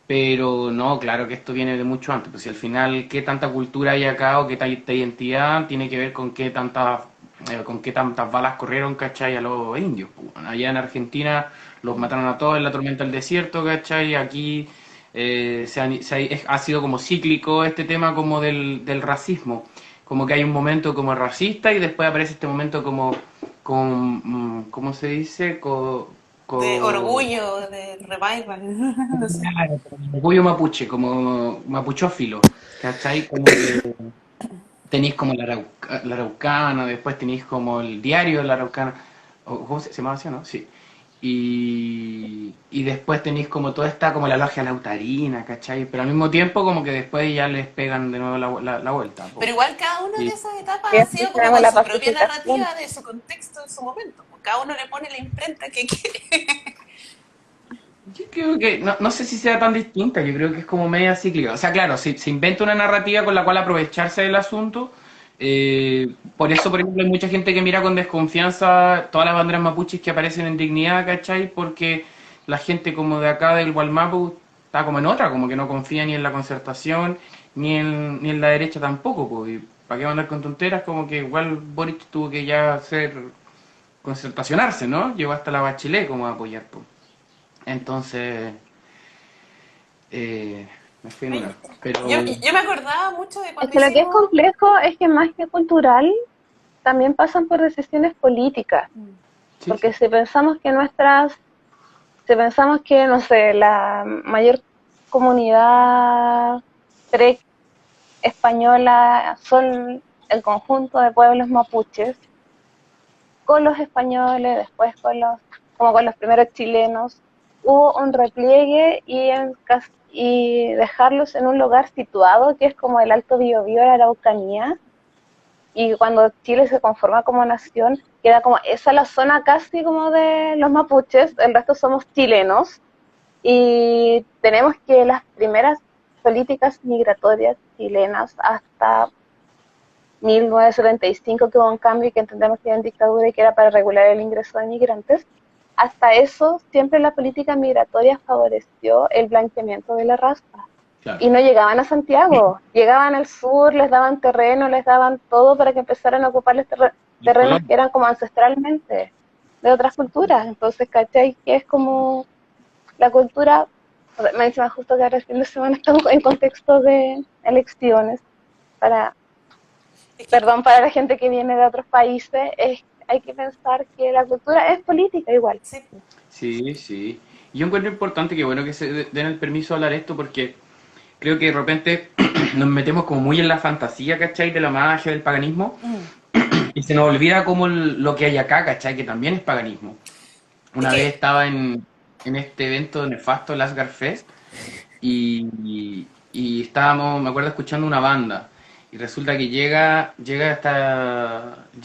Pero no, claro que esto viene de mucho antes. Pues si al final, qué tanta cultura hay acá o qué tanta identidad tiene que ver con qué tantas balas corrieron, ¿cachai? A los indios. Pues. Bueno, allá en Argentina los mataron a todos en la tormenta del desierto, ¿cachai? Aquí ha sido como cíclico este tema como del racismo. Como que hay un momento como racista y después aparece este momento ¿cómo se dice? De orgullo, de revival, no sé. Claro, como orgullo mapuche, como mapuchófilo, ¿cachai? Como que tenéis como la Araucana, después tenéis como el diario de la Araucana, ¿cómo se llamaba así, no? Sí. Y después tenéis como toda esta, como la logia lautarina, ¿cachai? Pero al mismo tiempo como que después ya les pegan de nuevo la vuelta, po. Pero igual cada una de Y, esas etapas Y ha después sido como tenemos con la su propia pacificación. narrativa de su contexto en su momento. Cada uno le pone la imprenta que quiere. Yo creo que, no sé si sea tan distinta, yo creo que es como media cíclica. O sea, claro, se inventa una narrativa con la cual aprovecharse del asunto. Por eso, por ejemplo, hay mucha gente que mira con desconfianza todas las banderas mapuches que aparecen en Dignidad, ¿cachai? Porque la gente como de acá del Gualmapu está como en otra, como que no confía ni en la concertación, ni en la derecha tampoco, pues. Y ¿para qué andar con tonteras? Como que igual Boric tuvo que ya hacer concertacionarse, ¿no? Llegó hasta la Bachelet como a apoyar, pues. Entonces, me fui en Ay, una. Pero yo me acordaba mucho de Es cuando que lo que es hicimos. complejo es que más que cultural, también pasan por decisiones políticas. sí, Porque sí. si pensamos que, no sé, la mayor comunidad española son el conjunto de pueblos mapuches, con los españoles, después como con los primeros chilenos, hubo un repliegue y dejarlos en un lugar situado que es como el Alto Biobío de la Araucanía, y cuando Chile se conforma como nación, queda como esa la zona casi como de los mapuches, el resto somos chilenos, y tenemos que las primeras políticas migratorias chilenas hasta 1975, que hubo un cambio y que entendemos que era en dictadura y que era para regular el ingreso de migrantes, hasta eso siempre la política migratoria favoreció el blanqueamiento de la raza. Claro. Y no llegaban a Santiago, llegaban al sur, les daban terreno, les daban todo para que empezaran a ocupar los En terrenos que Colombia. eran como ancestralmente de otras culturas. Entonces, ¿cachai? Que es como la cultura, me encima justo que ahora el fin de semana estamos en contexto de elecciones, para, Es que, perdón, para la gente que viene de otros países, hay que pensar que la cultura es política igual. sí, Sí, sí. Y yo encuentro importante que bueno que se den el permiso de hablar esto porque creo que de repente nos metemos como muy en la fantasía, ¿cachai? De la magia, del paganismo y se nos olvida como lo que hay acá, ¿cachai? Que también es paganismo. es Una vez que estaba en este evento nefasto, el Asgard Fest, y estábamos, me acuerdo, escuchando una banda. Y resulta que llega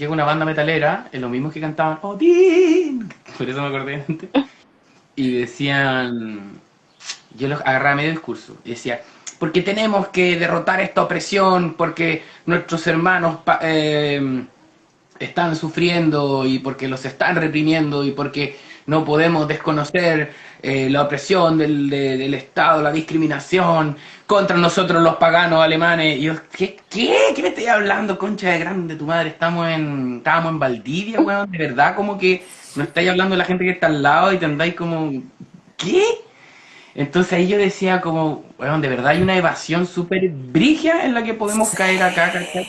una banda metalera, en los mismos que cantaban Odín, por eso me acordé antes, y decían, yo los agarraba a medio discurso, y decía, porque tenemos que derrotar esta opresión, porque nuestros hermanos están sufriendo y porque los están reprimiendo y porque no podemos desconocer la opresión del Estado, la discriminación contra nosotros los paganos alemanes. Y yo, ¿qué me estoy hablando, concha de grande tu madre? Estábamos en Valdivia, weón, de verdad, como que no estáis hablando de la gente que está al lado y te andáis como, ¿qué? Entonces ahí yo decía como, weón, de verdad hay una evasión súper brígida en la que podemos Sí. caer acá, ¿cachai?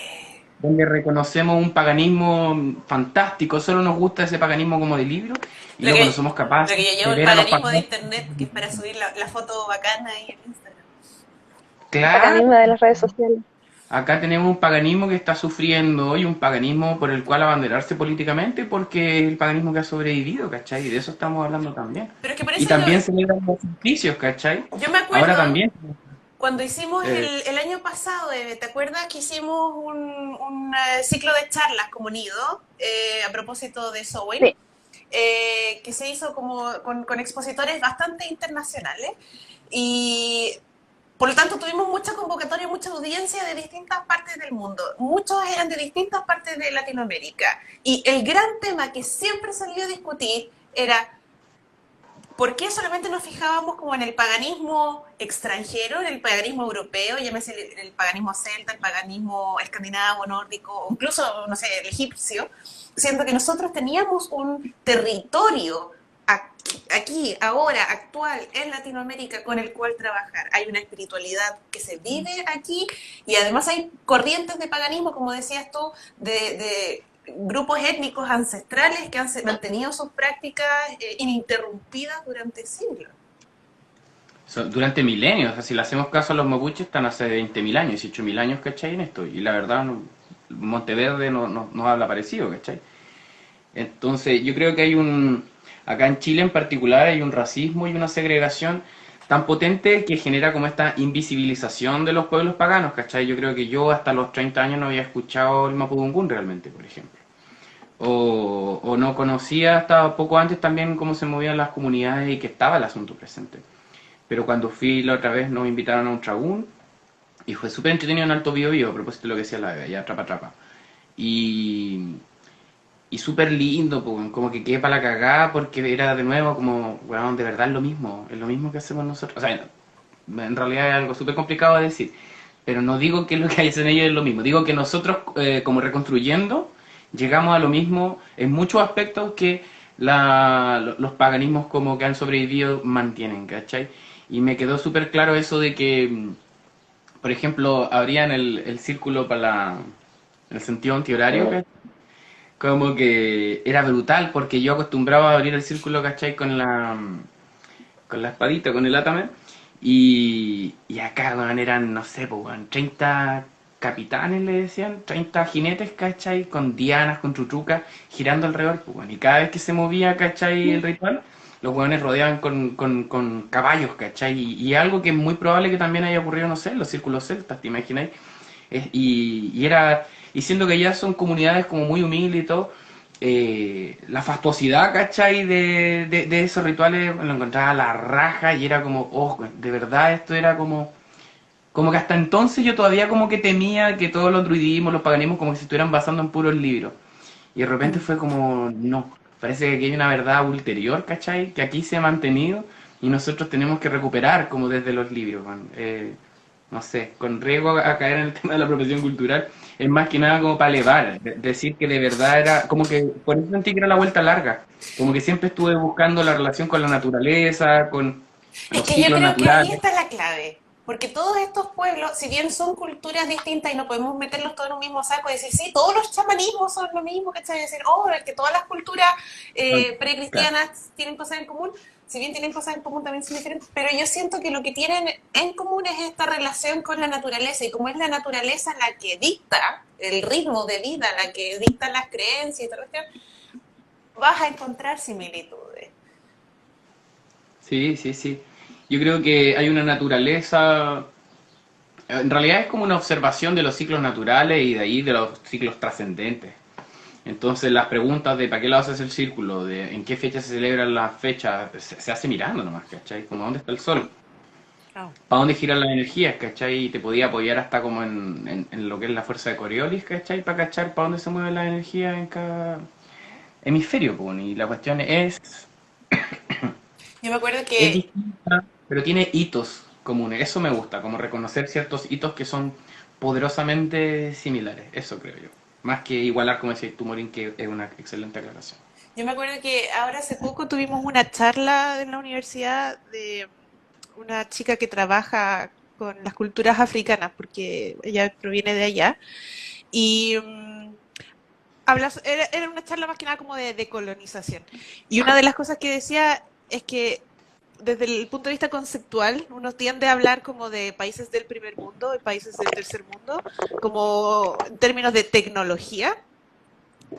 Donde reconocemos un paganismo fantástico, solo nos gusta ese paganismo como de libro, y Lo luego no que, somos lo capaces que yo llamo de el ver a los paganismo de paganos. internet, que es para subir la foto bacana ahí en Instagram. El Claro, paganismo de las redes sociales. acá tenemos un paganismo que está sufriendo hoy, un paganismo por el cual abanderarse políticamente, porque es el paganismo que ha sobrevivido, ¿cachai? Y de eso estamos hablando también. Pero es que por Y eso yo, también celebran los sacrificios, ¿cachai? yo me Ahora acuerdo también. cuando hicimos eh, el año pasado, ¿te acuerdas que hicimos un ciclo de charlas como Nido a propósito de Sowein? Sí, Que se hizo como con expositores bastante internacionales y por lo tanto tuvimos mucha convocatoria, mucha audiencia de distintas partes del mundo. Muchos eran de distintas partes de Latinoamérica. Y el gran tema que siempre salió a discutir era ¿por qué solamente nos fijábamos como en el paganismo extranjero, en el paganismo europeo, llámese el paganismo celta, el paganismo escandinavo, nórdico, o incluso, no sé, el egipcio, siendo que nosotros teníamos un territorio aquí, ahora, actual, en Latinoamérica con el cual trabajar? Hay una espiritualidad que se vive aquí y además hay corrientes de paganismo, como decías tú, de grupos étnicos ancestrales que han mantenido sus prácticas ininterrumpidas durante siglos. durante milenios, o sea, si le hacemos caso a los mapuches, están hace 20.000 años, 18.000 años, ¿cachai? En esto, y la verdad, Monteverde no habla parecido, ¿cachai? Entonces, yo creo que acá en Chile en particular, hay un racismo y una segregación tan potente que genera como esta invisibilización de los pueblos paganos, ¿cachai? Yo creo que yo hasta los 30 años no había escuchado el Mapudungún realmente, por ejemplo. O no conocía hasta poco antes también cómo se movían las comunidades y que estaba el asunto presente. Pero cuando fui la otra vez nos invitaron a un tragún y fue súper entretenido en Alto Biobío, a propósito de lo que decía la Bea, ya trapa trapa. Y, y súper lindo, pues, como que quedé para la cagada porque era de nuevo como, bueno, de verdad es lo mismo que hacemos nosotros. O sea, en realidad es algo súper complicado de decir, pero no digo que lo que hacen ellos es lo mismo, digo que nosotros como reconstruyendo llegamos a lo mismo en muchos aspectos que los paganismos como que han sobrevivido mantienen, ¿cachai? Y me quedó súper claro eso de que, por ejemplo, abrían el círculo para el sentido antihorario, ¿cachai? Como que era brutal porque yo acostumbraba a abrir el círculo, ¿cachai? Con la espadita, con el atame. Y acá, weón, eran, no sé, pues, weón, 30 capitanes, le decían, 30 jinetes, ¿cachai? Con dianas, con chuchucas, girando alrededor, pues, weón. Y cada vez que se movía, ¿cachai? El ritual, los weones rodeaban con caballos, ¿cachai? Y algo que es muy probable que también haya ocurrido, no sé, en los círculos celtas, ¿te imagináis? Y siendo que ya son comunidades como muy humildes y todo, la fastuosidad, ¿cachai? De esos rituales lo encontraba a la raja y era como, oh, de verdad esto era como que hasta entonces yo todavía como que temía que todos los druidismos, los paganismos como que se estuvieran basando en puros libros. Y de repente fue como, no, parece que aquí hay una verdad ulterior, ¿cachai? Que aquí se ha mantenido y nosotros tenemos que recuperar como desde los libros, man. No sé, con riesgo a caer en el tema de la apropiación cultural, es más que nada como para elevar, decir que de verdad era, como que, por eso sentí que era la vuelta larga, como que siempre estuve buscando la relación con la naturaleza, con Es los que yo ciclos creo que ahí naturales. está la clave. Porque todos estos pueblos, si bien son culturas distintas y no podemos meterlos todos en un mismo saco y decir, sí, todos los chamanismos son lo mismo, ¿cachai? Decir, oh, es que todas las culturas Claro. precristianas tienen cosas en común, si bien tienen cosas en común también son diferentes, pero yo siento que lo que tienen en común es esta relación con la naturaleza y como es la naturaleza la que dicta el ritmo de vida, la que dicta las creencias y todo esto, vas a encontrar similitudes. Sí, sí, sí. Yo creo que hay una naturaleza, en realidad es como una observación de los ciclos naturales y de ahí de los ciclos trascendentes. Entonces las preguntas de para qué lado haces el círculo, de en qué fecha se celebran las fechas, se hace mirando nomás, ¿cachai? Como dónde está el sol. Ah. para dónde giran las energías, ¿cachai? Y te podía apoyar hasta como en lo que es la fuerza de Coriolis, ¿cachai? Para cachar para dónde se mueven las energías en cada hemisferio, pues. Y la cuestión Yo me acuerdo es que distinta, pero tiene hitos comunes. Eso me gusta, como reconocer ciertos hitos que son poderosamente similares. Eso creo yo. Más que igualar, como decía tú, Morín, que es una excelente aclaración. Yo me acuerdo que ahora hace poco tuvimos una charla en la universidad de una chica que trabaja con las culturas africanas, porque ella proviene de allá, y era una charla más que nada como de colonización. Y una de las cosas que decía es que desde el punto de vista conceptual, uno tiende a hablar como de países del primer mundo, de países del tercer mundo, como en términos de tecnología,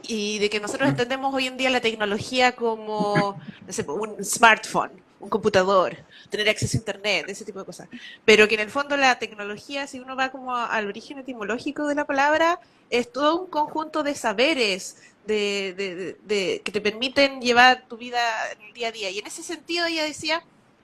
y de que nosotros entendemos hoy en día la tecnología como, no sé, un smartphone, un computador, tener acceso a internet, ese tipo de cosas. Pero que en el fondo la tecnología, si uno va como al origen etimológico de la palabra, es todo un conjunto de saberes que te permiten llevar tu vida en el día a día. Y en ese sentido ella decía,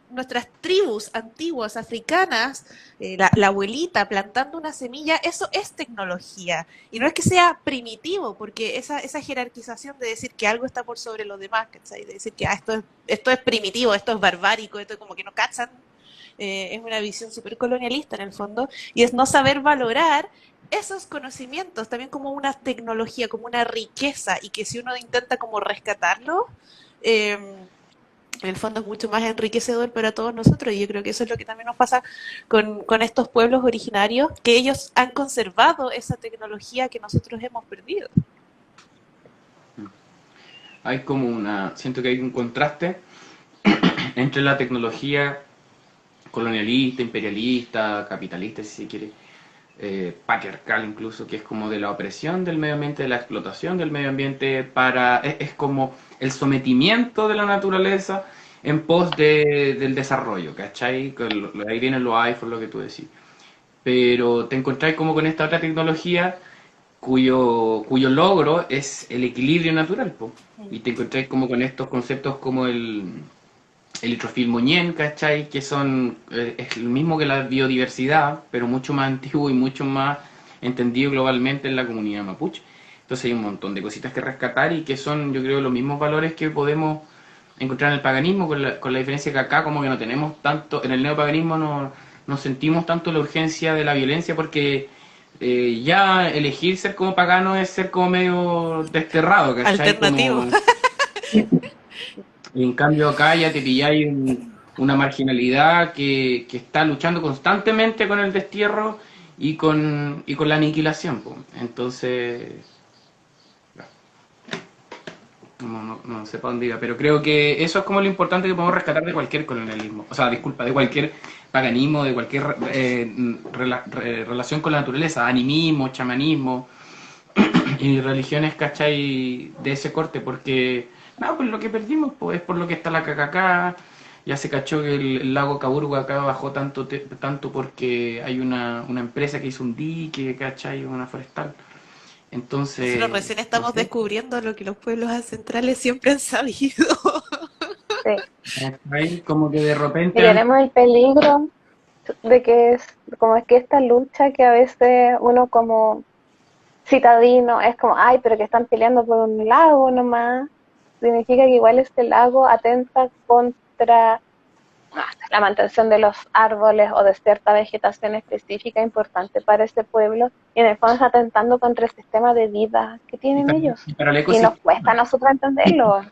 nuestras tribus antiguas africanas, la abuelita plantando una semilla, eso es tecnología. Y no es que sea primitivo, porque esa jerarquización de decir que algo está por sobre los demás, ¿cachai? De decir que esto es primitivo, esto es barbárico, esto es como que no cachan, es una visión súper colonialista en el fondo, y es no saber valorar esos conocimientos también como una tecnología, como una riqueza, y que si uno intenta como rescatarlo, en el fondo es mucho más enriquecedor para todos nosotros, y yo creo que eso es lo que también nos pasa con estos pueblos originarios, que ellos han conservado esa tecnología que nosotros hemos perdido. Hay como siento que hay un contraste entre la tecnología colonialista, imperialista, capitalista, si se quiere, patriarcal incluso, que es como de la opresión del medio ambiente, de la explotación del medio ambiente, es como el sometimiento de la naturaleza en pos del desarrollo, ¿cachai? Ahí vienen los iPhones, lo que tú decís. Pero te encontráis como con esta otra tecnología cuyo logro es el equilibrio natural, po. Y te encontráis como con estos conceptos como el Itrofilmoñén, ¿cachai? Que es lo mismo que la biodiversidad, pero mucho más antiguo y mucho más entendido globalmente en la comunidad mapuche. Entonces hay un montón de cositas que rescatar y que son, yo creo, los mismos valores que podemos encontrar en el paganismo, con la diferencia que acá como que no tenemos tanto, en el neopaganismo no sentimos tanto la urgencia de la violencia porque ya elegir ser como pagano es ser como medio desterrado, ¿cachai? Alternativo. Como y en cambio acá ya te pilláis una marginalidad que está luchando constantemente con el destierro y con la aniquilación, po. Entonces, no sé para dónde iba, pero creo que eso es como lo importante que podemos rescatar de cualquier colonialismo, o sea, disculpa, de cualquier paganismo, de cualquier relación con la naturaleza, animismo, chamanismo y religiones, ¿cachai? De ese corte, porque no, pues lo que perdimos pues, es por lo que está la cacacá. Ya se cachó que el lago Caburgo acá bajó tanto porque hay una empresa que hizo un dique, ¿cachai? Una forestal. Nosotros Entonces, recién no estamos sé, descubriendo lo que los pueblos ancestrales siempre han sabido. Sí. ¿cachai? Como que de Y repente tenemos el peligro de que como es que esta lucha que a veces uno como citadino es como, ay, pero que están peleando por un lago nomás, significa que igual este lago atenta contra la mantención de los árboles o de cierta vegetación específica importante para ese pueblo, y en el fondo está atentando contra el sistema de vida que y tienen para, ellos. y para el Y nos cuesta a ecosistema. nosotros entenderlo.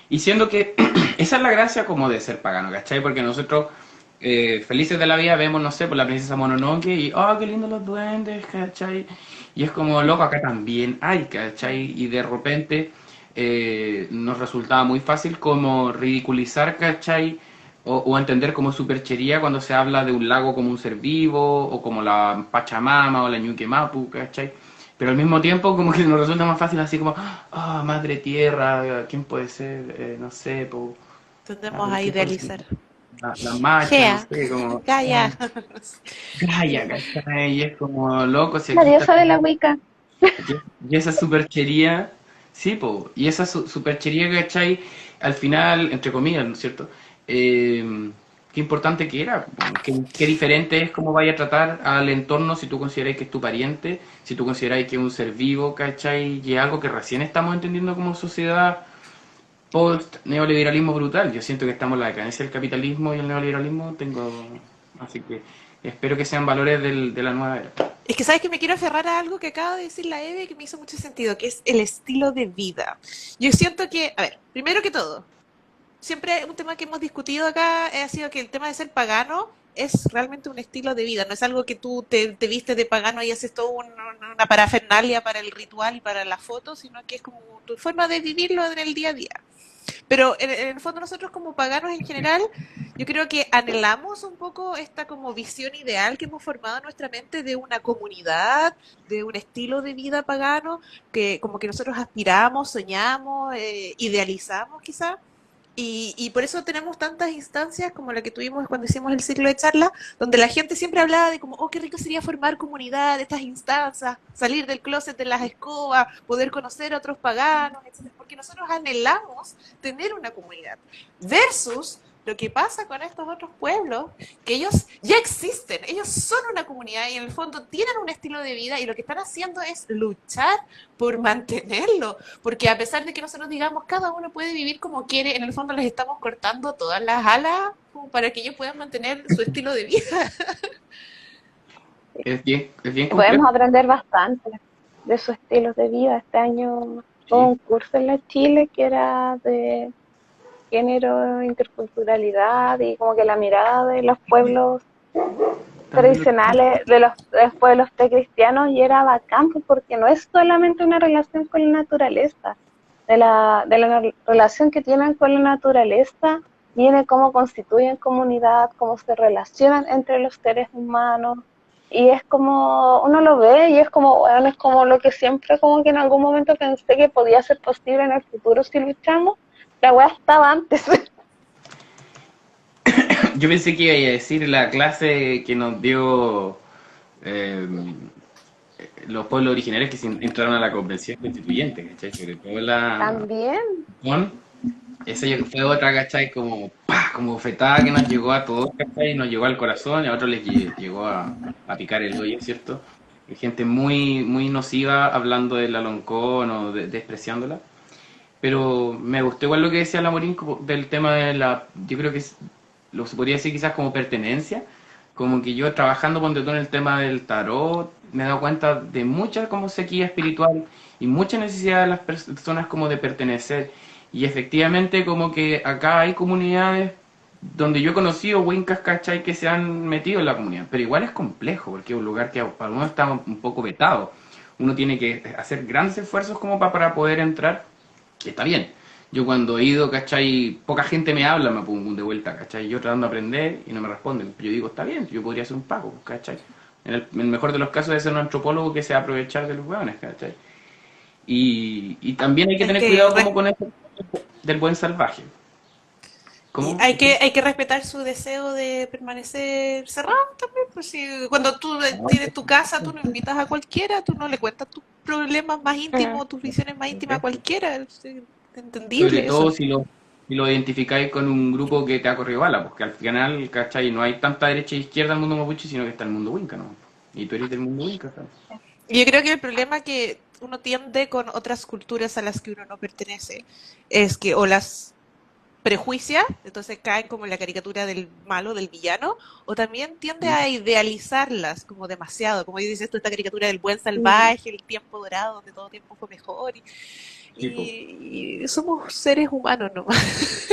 Y siendo que esa es la gracia como de ser pagano, ¿cachai? Porque nosotros, felices de la vida, vemos, no sé, por la princesa Mononoke y, oh, qué lindo los duendes, ¿cachai? Y es como, loco, acá también hay, ¿cachai? Y de repente nos resultaba muy fácil como ridiculizar, ¿cachai? O entender como superchería cuando se habla de un lago como un ser vivo, o como la Pachamama o la Ñuque Mapu, ¿cachai? Pero al mismo tiempo como que nos resulta más fácil así como, ah, madre tierra, ¿quién puede ser? No sé, Tendemos a ¿quién puede ser? idealizar. La macha, no Gea, sé, como Gaia. Gaia, ¿cachai? Y es como loco, si La aquí está diosa de la todo. Wicca. Y esa superchería, sí, y esa superchería, ¿cachai? Al final, entre comillas, ¿no es cierto? qué importante que era, qué diferente es cómo vaya a tratar al entorno si tú consideráis que es tu pariente, si tú consideráis que es un ser vivo, ¿cachai? Y es algo que recién estamos entendiendo como sociedad post-neoliberalismo brutal. Yo siento que estamos en la decadencia del capitalismo y el neoliberalismo, así que espero que sean valores de la nueva era. Es que sabes que me quiero aferrar a algo que acaba de decir la Eve que me hizo mucho sentido, que es el estilo de vida. Yo siento que, a ver, primero que todo, siempre un tema que hemos discutido acá ha sido que el tema de ser pagano es realmente un estilo de vida, no es algo que tú te vistes de pagano y haces todo una parafernalia para el ritual y para la foto, sino que es como tu forma de vivirlo en el día a día. Pero en el fondo nosotros como paganos en general, yo creo que anhelamos un poco esta como visión ideal que hemos formado en nuestra mente de una comunidad, de un estilo de vida pagano, que como que nosotros aspiramos, soñamos, idealizamos quizá. Y por eso tenemos tantas instancias como la que tuvimos cuando hicimos el ciclo de charla, donde la gente siempre hablaba de como, oh, qué rico sería formar comunidad, estas instancias, salir del closet de las escobas, poder conocer a otros paganos, etcétera, porque nosotros anhelamos tener una comunidad. Versus lo que pasa con estos otros pueblos, que ellos ya existen, ellos son una comunidad y en el fondo tienen un estilo de vida y lo que están haciendo es luchar por mantenerlo, porque a pesar de que nosotros digamos cada uno puede vivir como quiere, en el fondo les estamos cortando todas las alas como para que ellos puedan mantener su estilo de vida. Es bien complejo. Podemos aprender bastante de sus estilos de vida. Este año hubo Sí. un curso en la Chile que era de género, interculturalidad y como que la mirada de los pueblos También tradicionales, de los pueblos precristianos, y era bacán pues, porque no es solamente una relación con la naturaleza, de la relación que tienen con la naturaleza viene cómo constituyen comunidad, cómo se relacionan entre los seres humanos, y es como, uno lo ve y es como, bueno, es como lo que siempre como que en algún momento pensé que podía ser posible en el futuro si luchamos, la weá estaba antes. Yo pensé que iba a decir la clase que nos dio eh, los pueblos originarios que entraron a la convención constituyente, ¿cachai? Sobre todo la También, Japón, esa fue otra, ¿cachai? Como, ¡pah! Como bofetada que nos llegó a todos, ¿cachai? Nos llegó al corazón y a otros les llegó a picar el hoyo, ¿cierto? Hay gente muy, muy nociva hablando de la Loncón o despreciándola. Pero me gustó igual lo que decía la Morín del tema de la, yo creo que lo se podría decir quizás como pertenencia, como que yo trabajando ponte tú en el tema del tarot, me he dado cuenta de mucha como sequía espiritual y mucha necesidad de las personas como de pertenecer. Y efectivamente como que acá hay comunidades donde yo he conocido Wincas, ¿cachai? Que se han metido en la comunidad, pero igual es complejo, porque es un lugar que para uno está un poco vetado. Uno tiene que hacer grandes esfuerzos como para poder entrar, que está bien. Yo cuando he ido, ¿cachai? Poca gente me habla, me pongo de vuelta, ¿cachai? Yo tratando de aprender y no me responden. Yo digo, está bien, yo podría hacer un pago, ¿cachai? En el mejor de los casos es ser un antropólogo que se va a aprovechar de los hueones, ¿cachai? Y también hay que Hay tener que, cuidado como con eso del buen salvaje. y ¿Cómo? hay que respetar su deseo de permanecer cerrado también. Pues si cuando tú tienes tu casa, tú no invitas a cualquiera, tú no le cuentas tus problemas más mm, íntimos, tus visiones más íntimas a cualquiera. Es Sobre entendible todo eso. si lo identificáis con un grupo que te ha corrido bala, porque al final, ¿cachai? No hay tanta derecha e izquierda en el mundo mapuche, sino que está el mundo winca, ¿no? Y tú eres del mundo winca, ¿sabes? Y yo creo que el problema que uno tiende con otras culturas a las que uno no pertenece es que o las prejuicia, entonces caen como en la caricatura del malo, del villano, o también tiende ¿Mm? a idealizarlas como demasiado, como dices tú, esta caricatura del buen mm, salvaje, el tiempo dorado, donde todo tiempo fue mejor, Sí, po. y somos seres humanos nomás.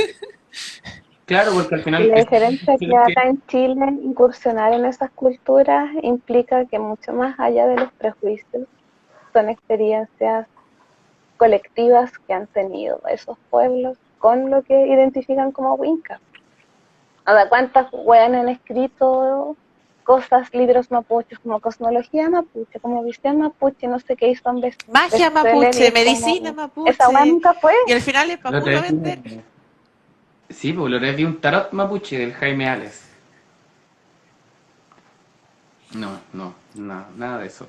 Claro, porque al y final la diferencia que que acá en Chile incursionar en esas culturas implica que mucho más allá de los prejuicios son experiencias colectivas que han tenido esos pueblos con lo que identifican como Winca. O sea, ¿cuántas weas han escrito cosas, libros mapuches, como cosmología mapuche, como visión mapuche, no sé qué, y son Magia bestseller, y mapuche, es medicina como, esa wea mapuche, nunca fue. y al final es para la otra puro vez vender. sí, pues la otra vez vi un tarot mapuche del Jaime Ales. No, no, nada de eso.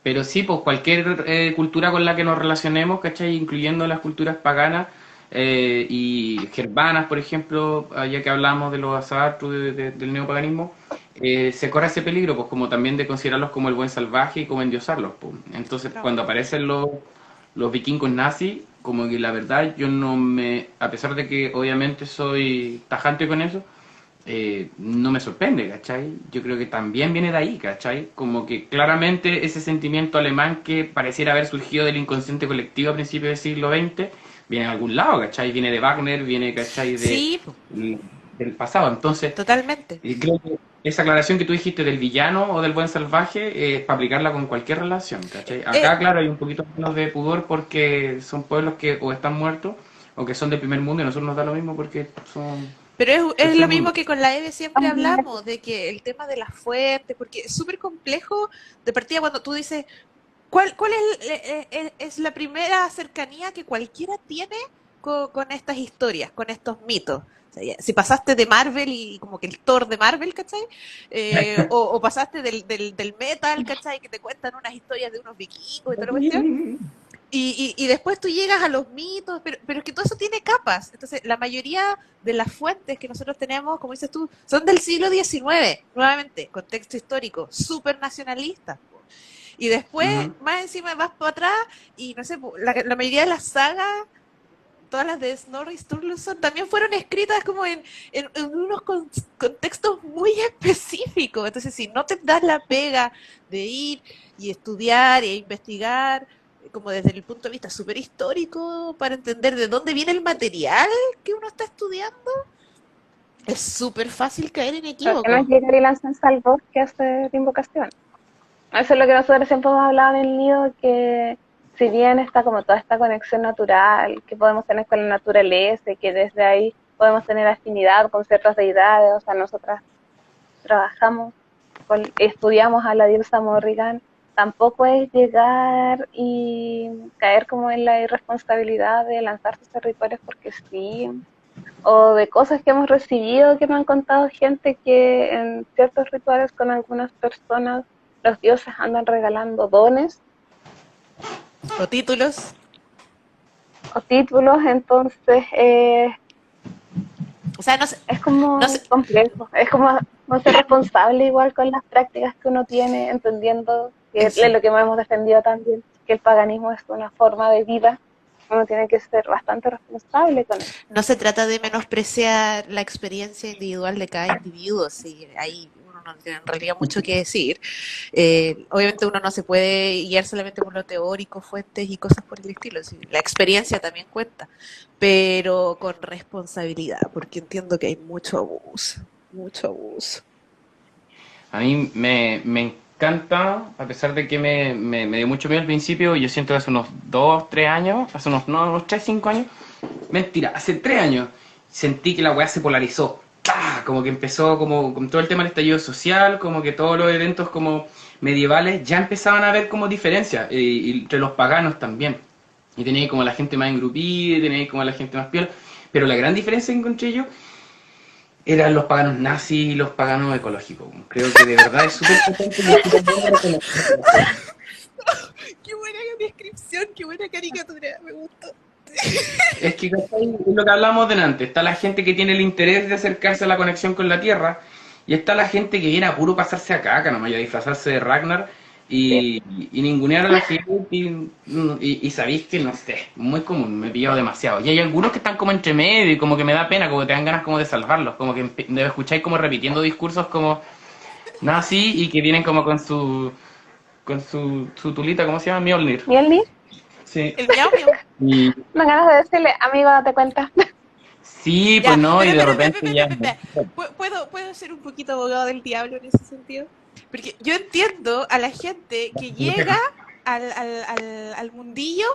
Pero sí, pues cualquier cultura con la que nos relacionemos, ¿cachai? Incluyendo las culturas paganas, y Gerbanas, por ejemplo, ya que hablamos de los Asatru, del neopaganismo, se corre ese peligro, pues como también de considerarlos como el buen salvaje y como endiosarlos, pues. Entonces, Claro. cuando aparecen los vikingos nazis, como que la verdad yo no me, a pesar de que obviamente soy tajante con eso, no me sorprende, ¿cachai? Yo creo que también viene de ahí, ¿cachai? Como que claramente ese sentimiento alemán que pareciera haber surgido del inconsciente colectivo a principios del siglo XX, viene de algún lado, ¿cachai? Viene de Wagner, viene, ¿cachai? Sí, po, Del pasado. Entonces, totalmente. creo que esa aclaración que tú dijiste del villano o del buen salvaje, para aplicarla con cualquier relación, ¿cachai? Acá, Eh, claro, hay un poquito menos de pudor porque son pueblos que o están muertos o que son del primer mundo y a nosotros nos da lo mismo porque son pero es tercer lo mundo. mismo que con la Eve siempre hablamos, de que el tema de las fuentes, porque es súper complejo de partida cuando tú dices, ¿cuál es la primera cercanía que cualquiera tiene con estas historias, con estos mitos? O sea, si pasaste de Marvel y como que el Thor de Marvel, ¿cachai? O pasaste del metal, ¿cachai? Que te cuentan unas historias de unos vikingos y toda la cuestión. Y después tú llegas a los mitos, pero es que todo eso tiene capas. Entonces, la mayoría de las fuentes que nosotros tenemos, como dices tú, son del siglo XIX, nuevamente, contexto histórico, súper nacionalista. Y después, Ujú. más encima, vas para atrás y no sé, la mayoría de las sagas, todas las de Snorri Sturluson, también fueron escritas como en unos contextos muy específicos. Entonces, si no te das la pega de ir y estudiar e investigar, como desde el punto de vista súper histórico, para entender de dónde viene el material que uno está estudiando, es súper fácil caer en Pero que no es equívoco. llegar y lanzarse al bosque a hacer invocación. Eso es lo que nosotros siempre hemos hablado en el nido, que si bien está como toda esta conexión natural que podemos tener con la naturaleza y que desde ahí podemos tener afinidad con ciertas deidades, o sea, nosotras trabajamos, estudiamos a la diosa Morrigan, tampoco es llegar y caer como en la irresponsabilidad de lanzar sus territorios porque sí, o de cosas que hemos recibido que me han contado gente que en ciertos rituales con algunas personas los dioses andan regalando dones O títulos. o títulos, entonces O sea, no sé, es no sé, como complejo, es como no ser responsable igual con las prácticas que uno tiene, entendiendo que es eso. lo que hemos defendido también, que el paganismo es una forma de vida, uno tiene que ser bastante responsable con eso. No se trata de menospreciar la experiencia individual de cada individuo, sí, ahí uno no tiene en realidad mucho que decir. Obviamente uno no se puede guiar solamente por lo teórico, fuentes y cosas por el estilo, sí, la experiencia también cuenta, pero con responsabilidad, porque entiendo que hay mucho abuso, mucho abuso. A mí me encanta, a pesar de que me dio mucho miedo al principio, yo siento que hace unos 2 3 años, hace unos, no, unos 3 5 años, mentira, hace 3 años, sentí que la weá se polarizó. ¡Pah! Como que empezó como con todo el tema del estallido social, como que todos los eventos como medievales ya empezaban a ver como diferencias, y entre los paganos también. Y tenéis como la gente más engrupida, tenéis como la gente más piola. Pero la gran diferencia que encontré yo eran los paganos nazis y los paganos ecológicos. Creo que de verdad es súper potente y es súper bueno reconocerlo. Qué buena descripción, qué buena caricatura, me gustó. Es que ¿cachai? Es lo que hablamos delante. Está la gente que tiene el interés de acercarse a la conexión con la Tierra y está la gente que viene a puro pasarse a caca, nomás y a disfrazarse de Ragnar Sí. y ningunear a la gente y sabéis que no sé, muy común, me he pillado demasiado. Y hay algunos que están como entre medio y como que me da pena, como que te dan ganas como de salvarlos, como que escucháis como repitiendo discursos como nazi y que vienen como con su tulita, ¿cómo se llama? Mjolnir. Mjolnir, Sí. El miau miau. Y me ganas de decirle, amigo, date cuenta. sí, pues Ya, no, y pero de espera, repente ya. ¿Puedo ser un poquito abogado del diablo en ese sentido? Porque yo entiendo a la gente que llega al mundillo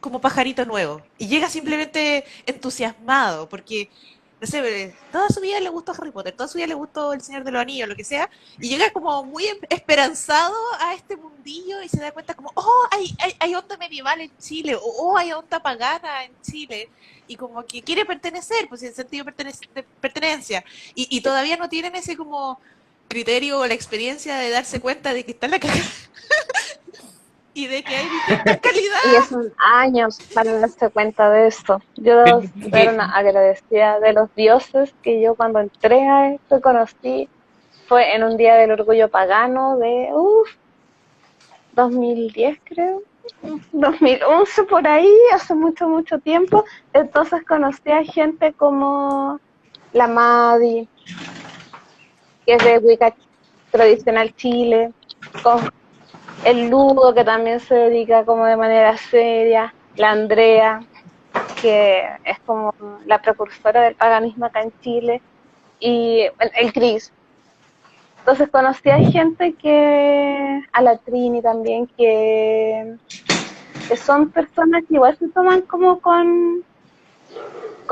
como pajarito nuevo y llega simplemente entusiasmado porque, no sé, toda su vida le gustó Harry Potter, toda su vida le gustó El Señor de los Anillos, lo que sea, y llega como muy esperanzado a este mundillo y se da cuenta como, oh, hay onda medieval en Chile, o oh, hay onda pagana en Chile, y como que quiere pertenecer, pues en sentido de pertenencia, y todavía no tienen ese como criterio o la experiencia de darse cuenta de que está en la calle y de que hay distintas Y calidades. son años para darse cuenta de esto. Yo Pero debo es ser que, una agradecida de los dioses que yo cuando entré a esto conocí. Fue en un día del orgullo pagano de, 2010 creo, 2011 por ahí, hace mucho, mucho tiempo. Entonces conocí a gente como la Madi, que es de Wicca tradicional Chile, con el Ludo, que también se dedica como de manera seria, la Andrea, que es como la precursora del paganismo acá en Chile, y el Cris. Entonces conocí a gente a la Trini también, que son personas que igual se toman como con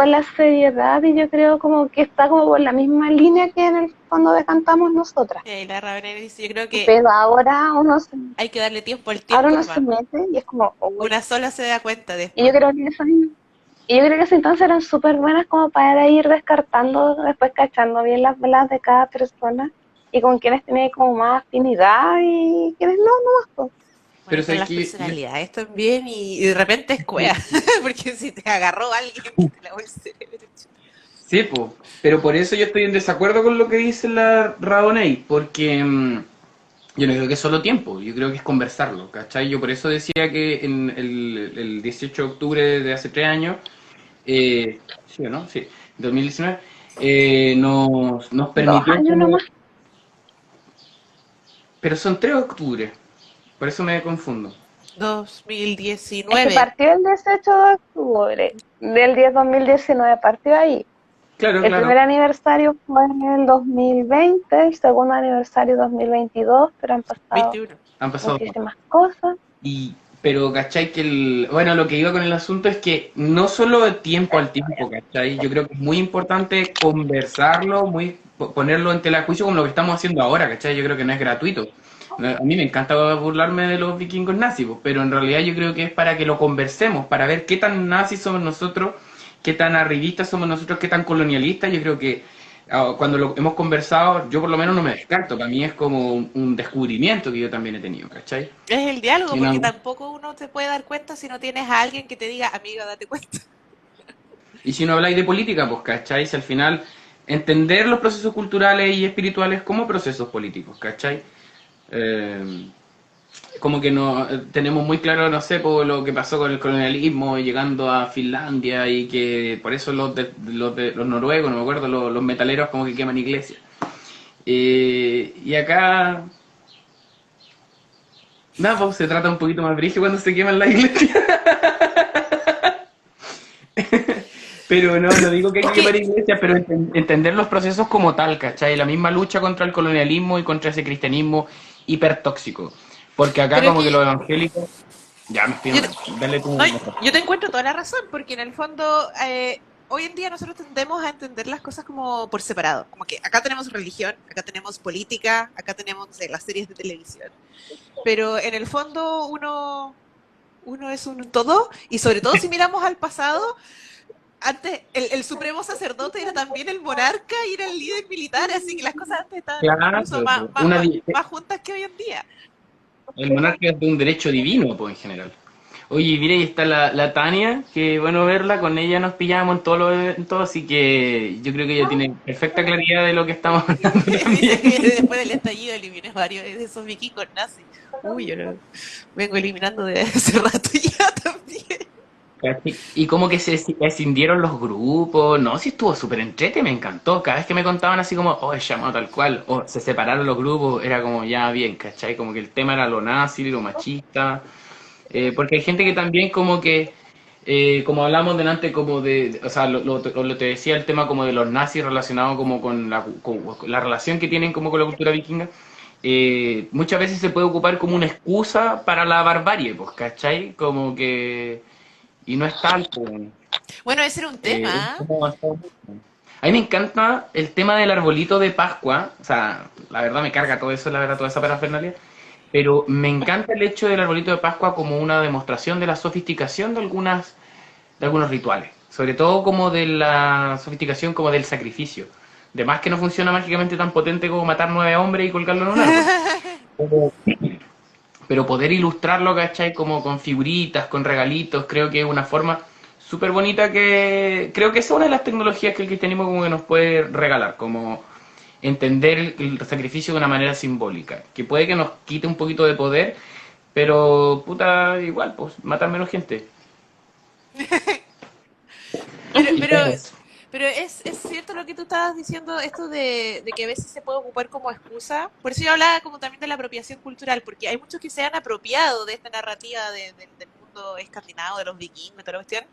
la seriedad y yo creo como que está como por la misma línea que en el fondo decantamos nosotras. La Ravenel dice, yo creo que Pero hay que darle tiempo al ahora tiempo uno se nomás. mete y es como, uy. Una sola se da cuenta Y yo después. creo que y yo creo que esas entonces eran súper buenas como para ir descartando, después cachando bien las velas de cada persona y con quienes tenía como más afinidad y quienes no, no más. Pues. Bueno, pero están sabes las que personalidades también y de repente es cuea, porque si te agarró alguien que te lavó el cerebro. sí, po. Pero por eso yo estoy en desacuerdo con lo que dice la Radonei, porque yo no creo que es solo tiempo, yo creo que es conversarlo, ¿cachai? Yo por eso decía que en el 18 de octubre de hace 3 años, sí o no, sí, 2019, nos Dos permitió años como... nomás. Pero son 3 de octubre, por eso me confundo. Es que 2019. partió el 18 de octubre del 10 2019, partió ahí. Claro, El claro, primer aniversario fue en el 2020, el segundo aniversario 2022, pero han pasado 21. han pasado. muchísimas cosas. Y, pero, ¿cachai? Bueno, lo que iba con el asunto es que no solo de tiempo al tiempo, ¿cachai? Yo creo que es muy importante conversarlo, ponerlo en tela de juicio como lo que estamos haciendo ahora, ¿cachai? Yo creo que no es gratuito. A mí me encanta burlarme de los vikingos nazis, pues, pero en realidad yo creo que es para que lo conversemos, para ver qué tan nazis somos nosotros, qué tan arribistas somos nosotros, qué tan colonialistas. Yo creo que cuando lo hemos conversado, yo por lo menos no me descarto, para mí es como un descubrimiento que yo también he tenido, ¿cachai? Es el diálogo, Y en porque algún- tampoco uno se puede dar cuenta si no tienes a alguien que te diga, amiga, date cuenta. Y si no habláis de política, pues, ¿cachai? Si al final entender los procesos culturales y espirituales como procesos políticos, ¿cachai? Eh, como que no tenemos muy claro, no sé, por lo que pasó con el colonialismo llegando a Finlandia y que por eso los noruegos, no me acuerdo, los metaleros como que queman iglesias. Y acá, nada, pues se trata un poquito más brígido cuando se queman las iglesias. Pero no digo que hay Es que quemar que iglesias, pero entender los procesos como tal, ¿cachai? La misma lucha contra el colonialismo y contra ese cristianismo hipertóxico. Porque acá Pero es como que que los evangélicos... Ya me estoy yo, hablando. Dale tú no, mejor. yo te encuentro toda la razón, porque en el fondo hoy en día nosotros tendemos a entender las cosas como por separado. Como que acá tenemos religión, acá tenemos política, acá tenemos, no sé, las series de televisión. Pero en el fondo uno es un todo, y sobre todo si miramos al pasado, antes el supremo sacerdote era también el monarca y era el líder militar, así que las cosas antes estaban Claro, incluso más, pues, más, más, más juntas que hoy en día. el monarca es de un derecho divino, pues, en general. Oye, mira, ahí está la Tania, que bueno verla, con ella nos pillamos en todo, así que yo creo que ella tiene perfecta claridad de lo que estamos hablando Dice que también. después del estallido eliminé varios de esos vikingos nazis. Uy, yo lo vengo eliminando de hace rato ya también. Y como que se escindieron los grupos, no, sí estuvo súper entrete, me encantó. Cada vez que me contaban así como, oh, es llamado tal cual, o se separaron los grupos, era como ya bien, ¿cachai? Como que el tema era lo nazi, lo machista. Porque hay gente que también como que, como hablamos delante, como o sea, lo te decía el tema como de los nazis relacionado como con la relación que tienen como con la cultura vikinga, muchas veces se puede ocupar como una excusa para la barbarie, pues, ¿cachai? Como que, y no es tal, pues. Bueno, ese era un Es tema. como a mí me encanta el tema del arbolito de Pascua, o sea, la verdad me carga todo eso, la verdad, toda esa parafernalia, pero me encanta el hecho del arbolito de Pascua como una demostración de la sofisticación de algunos rituales, sobre todo como de la sofisticación como del sacrificio. De más que no funciona mágicamente tan potente como matar 9 hombres y colgarlo en un árbol. Pero, pero poder ilustrarlo, ¿cachai? Como con figuritas, con regalitos, creo que es una forma súper bonita que creo que esa es una de las tecnologías que el cristianismo como que nos puede regalar, como entender el sacrificio de una manera simbólica, que puede que nos quite un poquito de poder, pero puta, igual, pues, matar menos gente. Pero, Y pero, menos. pero es cierto lo que tú estabas diciendo, esto de que a veces se puede ocupar como excusa. Por eso yo hablaba como también de la apropiación cultural, porque hay muchos que se han apropiado de esta narrativa del mundo escandinavo, de los vikingos, de toda la cuestión,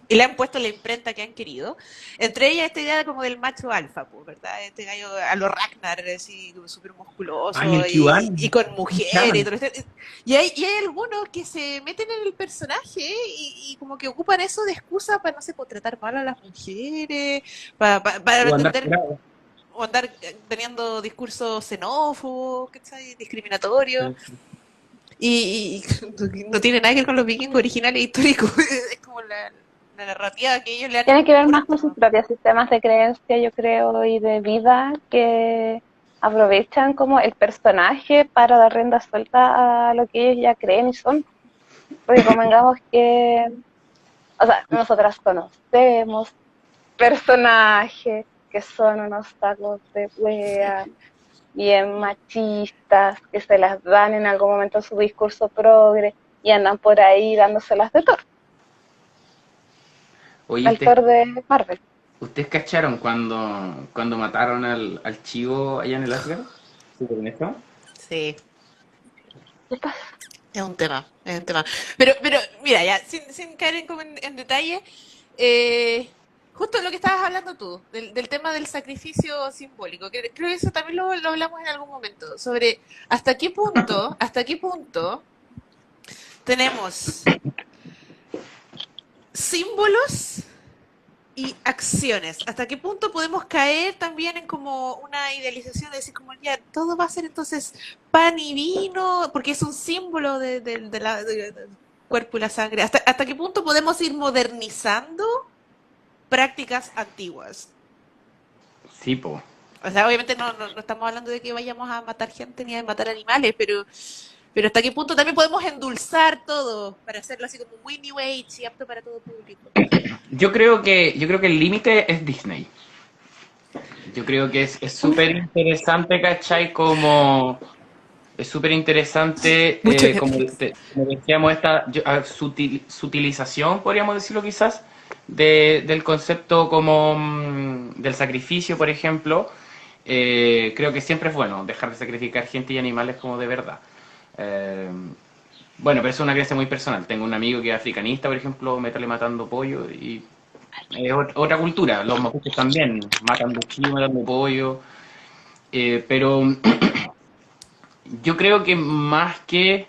y le han puesto la imprenta que han querido. Entre ellas esta idea de como del macho alfa, pues, ¿verdad? Este gallo a lo Ragnar, así, súper Ay, musculoso el QAnon, y con el mujeres y shaman. todo esto. Y hay algunos que se meten en el personaje y como que ocupan eso de excusa para, no sé, por tratar mal a las mujeres, para O andar pretender curado. o andar teniendo discursos xenófobos, ¿cachai? Discriminatorios. Y no tiene nada que ver con los vikingos originales históricos. Es como la narrativa que ellos le han Tiene que ver más con impuesto, sus ¿no? propios sistemas de creencia, yo creo, y de vida que aprovechan como el personaje para dar rienda suelta a lo que ellos ya creen y son. Porque convengamos que, o sea, nosotras conocemos personajes que son unos sacos de wea, bien machistas, que se las dan en algún momento en su discurso progre y andan por ahí dándoselas de Thor, Oye, el Thor de Marvel. ¿ustedes cacharon cuando mataron al chivo allá en el Asgard? ¿Sí, con esto? Sí, ¿Qué pasa? es un tema, es un tema. Pero mira, ya, sin caer en detalle, eh, justo lo que estabas hablando tú, del tema del sacrificio simbólico, que creo que eso también lo hablamos en algún momento, sobre hasta qué punto tenemos símbolos y acciones. ¿Hasta qué punto podemos caer también en como una idealización de decir como ya todo va a ser entonces pan y vino porque es un símbolo del cuerpo y la sangre? ¿Hasta qué punto podemos ir modernizando prácticas antiguas? Sí, po. O sea, obviamente no estamos hablando de que vayamos a matar gente ni a matar animales, pero hasta qué punto también podemos endulzar todo para hacerlo así como muy new age y apto para todo público. Yo creo que el límite es Disney. Yo creo que es súper interesante, ¿cachai? Como es súper interesante, Mucho como decíamos, su utilización, podríamos decirlo quizás, del concepto como del sacrificio, por ejemplo. Creo que siempre es bueno dejar de sacrificar gente y animales como de verdad. Eh, bueno, pero eso es una creencia muy personal. Tengo un amigo que es africanista, por ejemplo, métale matando pollo y es otra cultura. Los mapuches también matan de chivo, matan de pollo. Pero yo creo que más que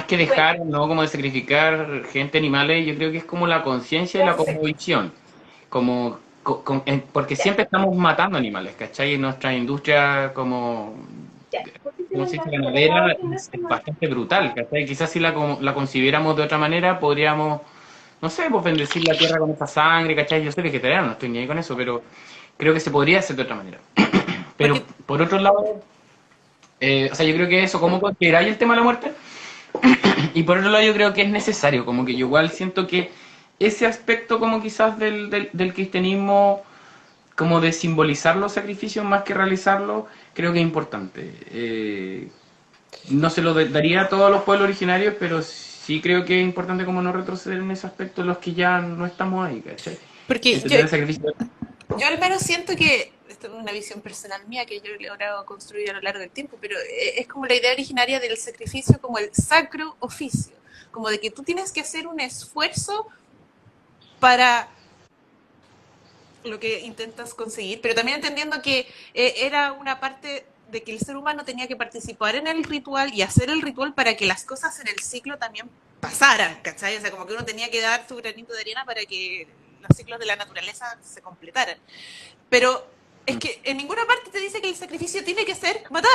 dejar, ¿no? Como de sacrificar gente, animales, yo creo que es como la conciencia y la cosmovisión. Como, porque siempre estamos matando animales, ¿cachai? En nuestra industria como se dice, ganadera es bastante brutal, ¿cachai? Quizás si la concibiéramos de otra manera, podríamos, no sé, pues bendecir la tierra con esa sangre, ¿cachai? Yo soy vegetariano, no estoy ni ahí con eso, pero creo que se podría hacer de otra manera. Pero porque por otro lado, o sea, yo creo que eso, ¿cómo consideráis el tema de la muerte? Y por otro lado yo creo que es necesario, como que yo igual siento que ese aspecto como quizás del cristianismo, como de simbolizar los sacrificios más que realizarlos, creo que es importante. No se lo daría a todos los pueblos originarios, pero sí creo que es importante como no retroceder en ese aspecto los que ya no estamos ahí, ¿cachai? porque yo, Entender el sacrificio. Yo al menos siento que, esto es una visión personal mía que yo he logrado construir a lo largo del tiempo, pero es como la idea originaria del sacrificio como el sacro oficio, como de que tú tienes que hacer un esfuerzo para lo que intentas conseguir, pero también entendiendo que era una parte de que el ser humano tenía que participar en el ritual y hacer el ritual para que las cosas en el ciclo también pasaran, ¿cachai? O sea, como que uno tenía que dar su granito de arena para que los ciclos de la naturaleza se completaran. Pero es que en ninguna parte te dice que el sacrificio tiene que ser matar,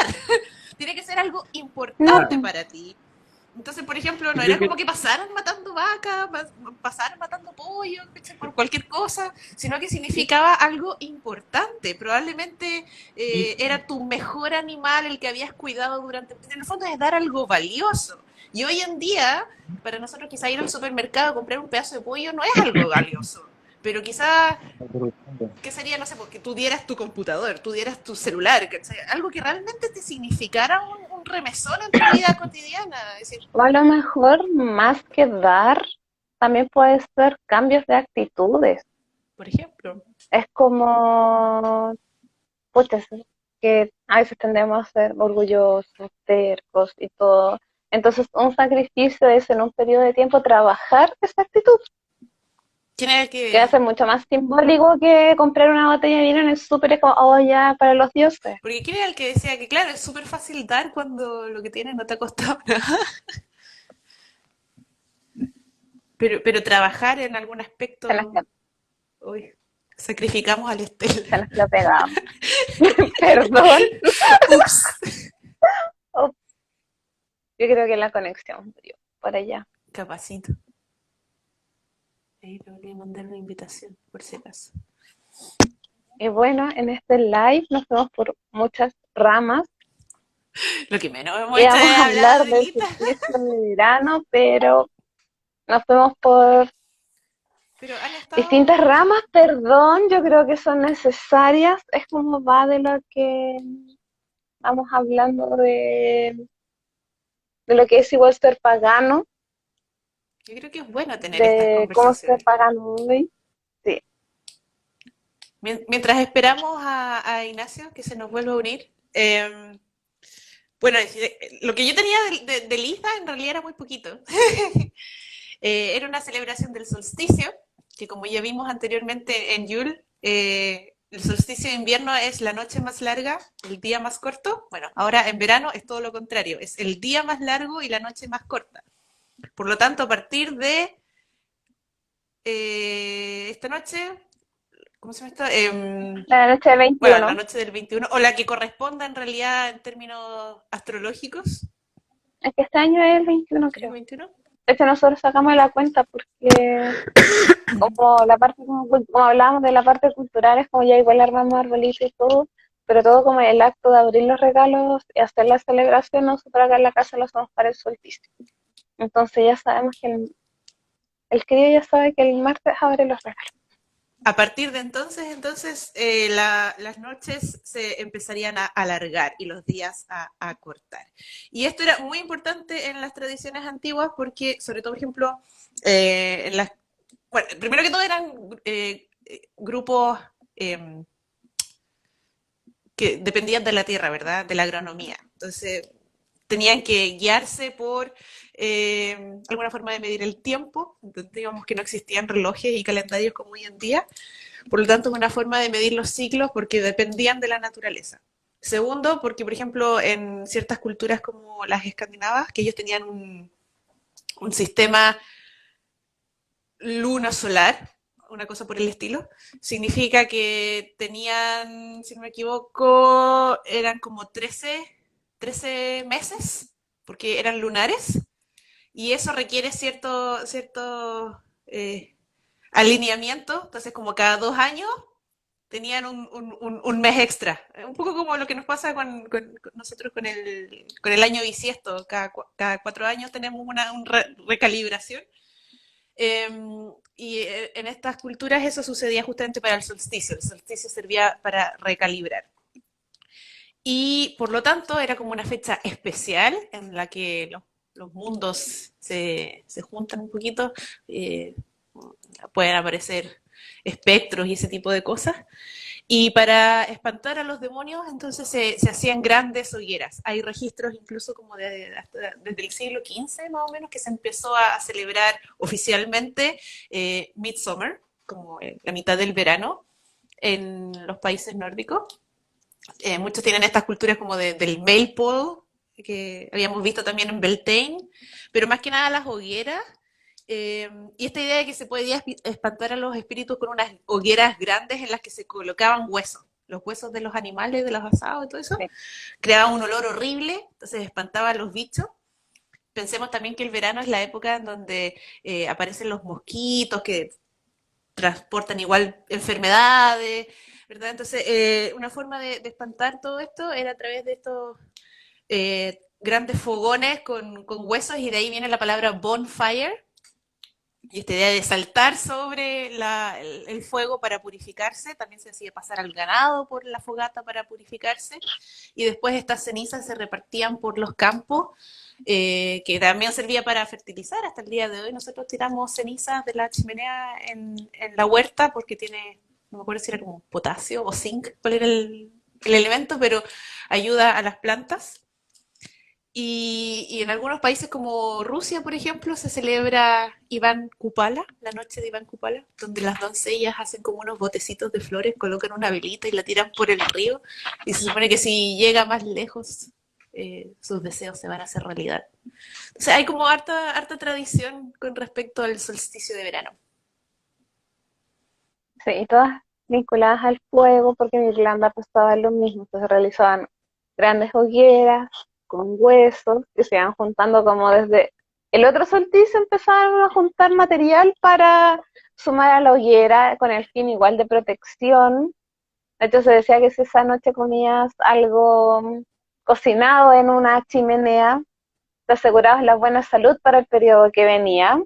tiene que ser algo importante No, para ti. Entonces, por ejemplo, Yo no creo era que como que pasaran matando vacas, pasaran matando pollo, ¿cachai? Por cualquier cosa, sino que significaba algo importante. Probablemente sí, era tu mejor animal, el que habías cuidado durante... En el fondo es dar algo valioso. Y hoy en día, para nosotros quizá ir al supermercado a comprar un pedazo de pollo no es algo valioso. Pero quizá, ¿qué sería? No sé, porque tú dieras tu computador, tú dieras tu celular, ¿cachai? Algo que realmente te significara un remesón en tu vida cotidiana. Es decir, O a lo mejor, más que dar, también puede ser cambios de actitudes. por ejemplo. Es como, pucha, que a veces tendemos a ser orgullosos, tercos y todo. Entonces, un sacrificio es en un periodo de tiempo trabajar esa actitud, ¿Quién era el que va a que...? ser mucho más simbólico que comprar una botella de vino en el súper, es como, oh, ya, para los dioses. Porque ¿quién era el que decía que, claro, es súper fácil dar cuando lo que tienes no te ha costado nada? Pero trabajar en algún Se nos aspecto... quedó, Uy, sacrificamos al Estela. se nos quedó pegado. Perdón. Ups. Oh, yo creo que la conexión murió por allá. Capacito. Ahí te voy a mandar una invitación, por si acaso. Y bueno, en este live nos vemos por muchas ramas. Lo que menos hemos hecho Íbamos es a hablar hablar de del Lita. solsticio de verano, pero nos fuimos por Pero han distintas estado... ramas, perdón, yo creo que son necesarias. Es como va de lo que vamos hablando de lo que es igual ser pagano, Yo creo que es bueno tener estas de cómo ser conversaciones. pagano hoy. Sí, Mientras esperamos a Ignacio que se nos vuelva a unir, bueno, lo que yo tenía de Liza en realidad era muy poquito. Era una celebración del solsticio, que como ya vimos anteriormente en Yule, el solsticio de invierno es la noche más larga, el día más corto. Bueno, ahora en verano es todo lo contrario, es el día más largo y la noche más corta. Por lo tanto, a partir de esta noche, ¿cómo se llama esto? la noche del Bueno, la 21. noche del 21, o la que corresponda en realidad en términos astrológicos, Es que este año es el 21, ¿es el creo. 21? De hecho, nosotros sacamos la cuenta porque como la parte, como hablábamos de la parte cultural, es como ya igual armamos arbolito y todo, pero todo como el acto de abrir los regalos y hacer la celebración, nosotros acá en la casa lo hacemos para el solsticio. Entonces ya sabemos que el querido ya sabe que el martes abre los regalos. A partir de entonces las noches se empezarían a alargar y los días a cortar. Y esto era muy importante en las tradiciones antiguas porque, sobre todo, por ejemplo, en las, bueno, primero que todo eran grupos eh, que dependían de la tierra, ¿verdad? De la agronomía. Entonces, tenían que guiarse por alguna forma de medir el tiempo. Entonces, digamos que no existían relojes y calendarios como hoy en día. Por lo tanto, es una forma de medir los ciclos porque dependían de la naturaleza. Segundo, porque, por ejemplo, en ciertas culturas como las escandinavas, que ellos tenían un sistema luna-solar, una cosa por el estilo, significa que tenían, si no me equivoco, eran como 13 meses, porque eran lunares, y eso requiere cierto alineamiento, entonces como cada 2 años tenían un mes extra, un poco como lo que nos pasa con nosotros con el año bisiesto, cada 4 años tenemos una recalibración, y en estas culturas eso sucedía justamente para el solsticio servía para recalibrar. Y por lo tanto era como una fecha especial en la que los mundos se juntan un poquito, eh, pueden aparecer espectros y ese tipo de cosas. Y para espantar a los demonios, entonces se hacían grandes hogueras. Hay registros incluso como desde el siglo XV, más o menos, que se empezó a celebrar oficialmente Midsummer, como la mitad del verano, en los países nórdicos. Muchos tienen estas culturas como del Maypole, que habíamos visto también en Beltane, pero más que nada las hogueras. Y esta idea de que se podía espantar a los espíritus con unas hogueras grandes en las que se colocaban huesos, los huesos de los animales, de los asados y todo eso, Sí. creaba un olor horrible, entonces espantaba a los bichos. pensemos también que el verano es la época en donde aparecen los mosquitos que transportan igual enfermedades, ¿verdad? Entonces, una forma de espantar todo esto era a través de estos grandes fogones con huesos y de ahí viene la palabra bonfire, y esta idea de saltar sobre el fuego para purificarse, también se hacía pasar al ganado por la fogata para purificarse, y después estas cenizas se repartían por los campos, que también servía para fertilizar. Hasta el día de hoy nosotros tiramos cenizas de la chimenea en la huerta porque tiene, no me acuerdo si era como potasio o zinc, cuál era el elemento, pero ayuda a las plantas. Y en algunos países como Rusia, por ejemplo, se celebra Iván Kupala, la noche de Iván Kupala, donde las doncellas hacen como unos botecitos de flores, colocan una velita y la tiran por el río, y se supone que si llega más lejos, sus deseos se van a hacer realidad. O sea, hay como harta tradición con respecto al solsticio de verano. Sí, todas vinculadas al fuego, porque en Irlanda pasaba lo mismo, que se realizaban grandes hogueras con huesos que se iban juntando como desde el otro solsticio empezaron a juntar material para sumar a la hoguera con el fin igual de protección. De hecho, se decía que si esa noche comías algo cocinado en una chimenea, te asegurabas la buena salud para el periodo que venía.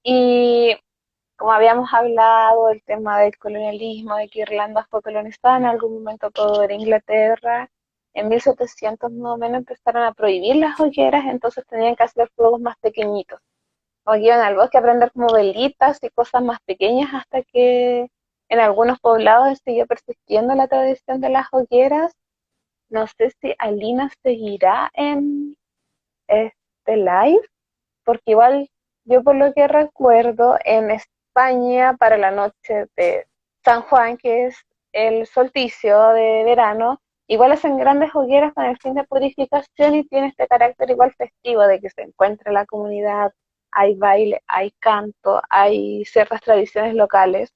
Y como habíamos hablado, el tema del colonialismo, de que Irlanda fue colonizada en algún momento por Inglaterra, en 1700 más o menos empezaron a prohibir las hogueras, entonces tenían que hacer fuegos más pequeñitos. O iban al bosque a prender como velitas y cosas más pequeñas hasta que en algunos poblados siguió persistiendo la tradición de las hogueras. No sé si Alina seguirá en este live, porque igual yo por lo que recuerdo en España para la noche de San Juan, que es el solsticio de verano, igual hacen grandes hogueras con el fin de purificación y tiene este carácter igual festivo de que se encuentra la comunidad, hay baile, hay canto, hay ciertas tradiciones locales.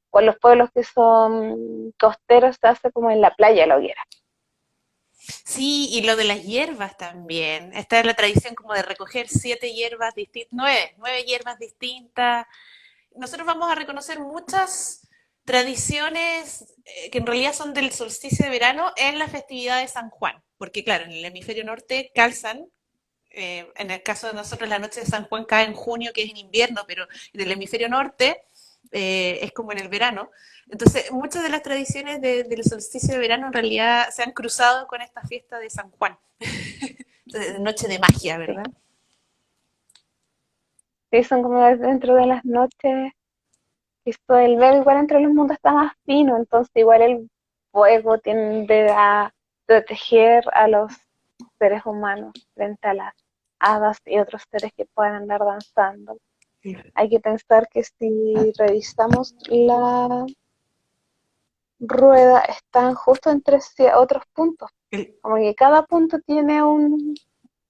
Con los pueblos que son costeros se hace como en la playa la hoguera. Sí, y lo de las hierbas también. Esta es la tradición como de recoger 7 hierbas distintas, nueve hierbas distintas. Nosotros vamos a reconocer muchas tradiciones que en realidad son del solsticio de verano en la festividad de San Juan, porque claro, en el hemisferio norte calzan, en el caso de nosotros la noche de San Juan cae en junio, que es en invierno, pero en el hemisferio norte es como en el verano. Entonces, muchas de las tradiciones del solsticio de verano en realidad se han cruzado con esta fiesta de San Juan. Entonces, noche de magia, Sí, ¿verdad? sí, son como dentro de las noches. Esto, el velo igual entre los mundos está más fino, entonces igual el fuego tiende a proteger a los seres humanos frente a las hadas y otros seres que puedan andar danzando. Hay que pensar que si revisamos la rueda, están justo entre otros puntos, El, como que cada punto tiene un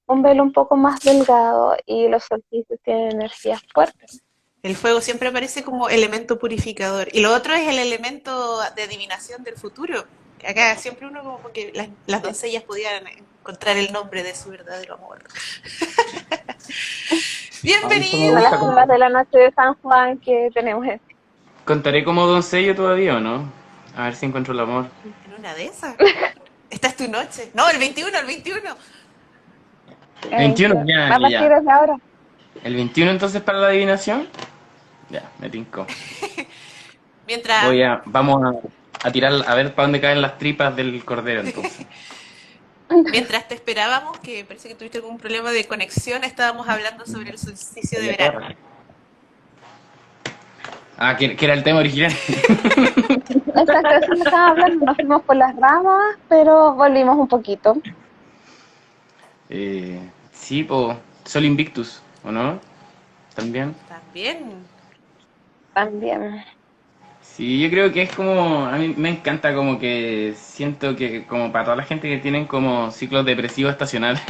velo un poco más delgado y los solsticios tienen energías fuertes. el fuego siempre aparece como elemento purificador. Y lo otro es el elemento de adivinación del futuro. Acá siempre uno como que las doncellas podían encontrar el nombre de su verdadero amor. Ay, cómo Son me ¡Bienvenido! las gusta. ruedas de la noche de San Juan que tenemos Contaré como doncella todavía, ¿o no? A ver si encuentro el amor. En una de esas. Esta es tu noche. No, el 21, el 21. el 21, 21. ya, Va a ya, partir ya. desde ahora. ¿El 21 entonces para la adivinación? Ya, me tincó. Mientras, Vamos a tirar, a ver para dónde caen las tripas del cordero entonces. mientras te esperábamos, que parece que tuviste algún problema de conexión, estábamos hablando sobre el solsticio de Oye, verano. perra. Ah, que era el tema original. Exacto, eso me estaba hablando. Nos fuimos por las ramas, pero volvimos un poquito. Sí, po, Sol Invictus, ¿o no? También. También. También. Sí, yo creo que es como, a mí me encanta como que siento que como para toda la gente que tienen como ciclos depresivos estacionales,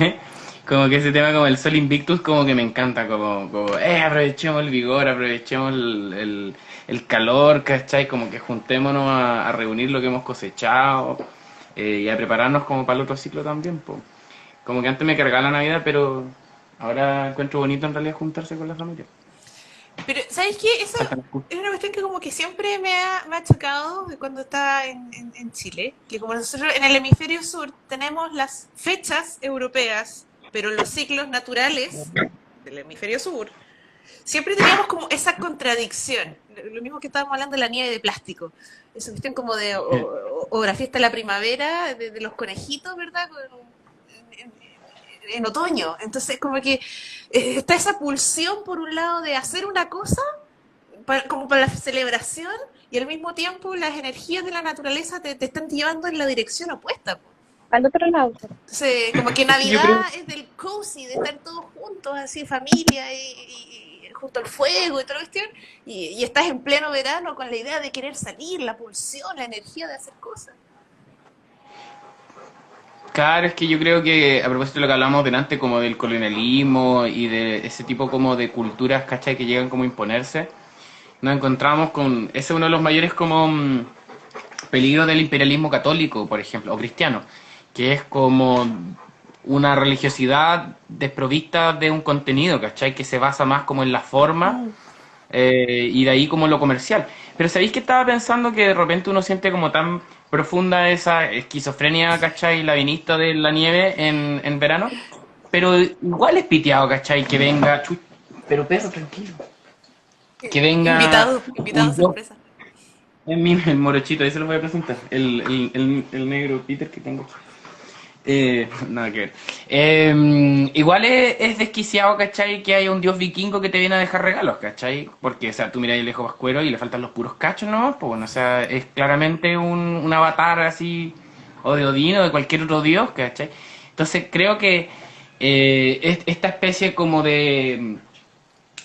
como que ese tema como el Sol Invictus como que me encanta, aprovechemos el vigor, aprovechemos el calor, ¿cachai? Como que juntémonos a reunir lo que hemos cosechado y a prepararnos como para el otro ciclo también, pues. Como que antes me cargaba la Navidad, pero ahora encuentro bonito en realidad juntarse con la familia. Pero, ¿sabes qué? Eso Faltan las cosas. es una cuestión que como que siempre me ha chocado de cuando estaba en Chile, que como nosotros en el hemisferio sur tenemos las fechas europeas, pero los ciclos naturales del hemisferio sur, siempre teníamos como esa contradicción. Lo mismo que estábamos hablando de la nieve de plástico. Esa cuestión como de o la fiesta de la primavera, de los conejitos, ¿verdad? En, en otoño. Entonces, como que está esa pulsión, por un lado, de hacer una cosa como para la celebración y al mismo tiempo las energías de la naturaleza te están llevando en la dirección opuesta. Po. Al otro lado. Entonces, como que Es que yo Navidad creo, es del cozy, de estar todos juntos, así, familia, y junto al fuego y toda la cuestión, y estás en pleno verano con la idea de querer salir, la pulsión, la energía de hacer cosas. claro, es que yo creo que a propósito de lo que hablamos delante, como del colonialismo y de ese tipo como de culturas, ¿cachai? Que llegan como a imponerse, nos encontramos con, ese es uno de los mayores como peligros del imperialismo católico, por ejemplo, o cristiano, que es como una religiosidad desprovista de un contenido, ¿cachai? Que se basa más como en la forma Mm. y de ahí como lo comercial. Pero ¿sabéis que estaba pensando que de repente uno siente como tan profunda esa esquizofrenia, ¿cachai? Lavinista de la nieve en verano? Pero igual es piteado, ¿cachai? Que venga... pero perro, tranquilo. Que venga Invitado un dios. sorpresa. Es mi el morochito, ahí se lo voy a presentar. El negro Peter que tengo aquí. Nada que ver. Igual es desquiciado, ¿cachai? Que haya un dios vikingo que te viene a dejar regalos, ¿cachai? Porque, o sea, tú miras el Alejo Pascuero y le faltan los puros cachos, ¿no? Pues, bueno, o sea, es claramente un avatar así, o de Odín o de cualquier otro dios, ¿cachai? Entonces creo que esta especie como de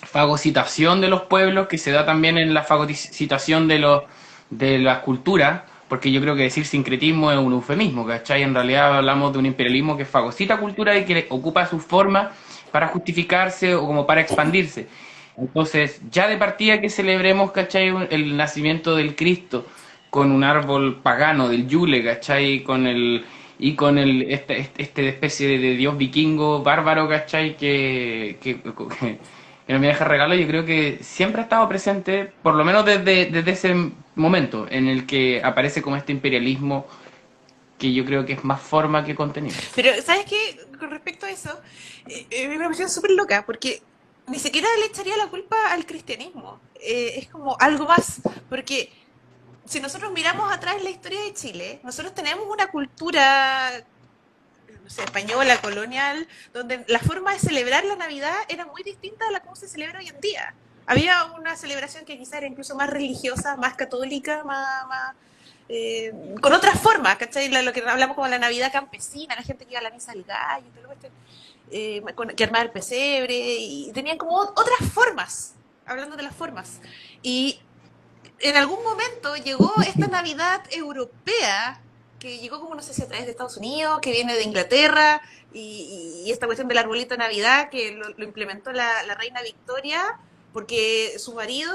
fagocitación de los pueblos que se da también en la fagocitación de las culturas, porque yo creo que decir sincretismo es un eufemismo, ¿cachai? En realidad hablamos de un imperialismo que fagocita cultura y que ocupa sus formas para justificarse o como para expandirse. Entonces, ya de partida que celebremos, ¿cachai? El nacimiento del Cristo con un árbol pagano del Yule, ¿cachai? Con el y con este especie de dios vikingo bárbaro, ¿cachai? Que no me deja regalo, yo creo que siempre ha estado presente, por lo menos desde ese momento en el que aparece como este imperialismo que yo creo que es más forma que contenido. Pero, ¿sabes qué? Con respecto a eso, me pareció súper loca, porque ni siquiera le echaría la culpa al cristianismo. Es como algo más, porque si nosotros miramos atrás en la historia de Chile, nosotros tenemos una cultura, no sé, española, colonial, donde la forma de celebrar la Navidad era muy distinta a la como se celebra hoy en día. Había una celebración que quizá era incluso más religiosa, más católica, con otras formas, ¿cachai? Lo que hablamos como la Navidad campesina, la gente que iba a la misa del gallo, todo lo que armaba el pesebre, y tenían como otras formas, hablando de las formas. Y en algún momento llegó esta Navidad europea, que llegó como no sé si a través de Estados Unidos, que viene de Inglaterra, y esta cuestión del arbolito de Navidad que lo implementó la reina Victoria, porque su marido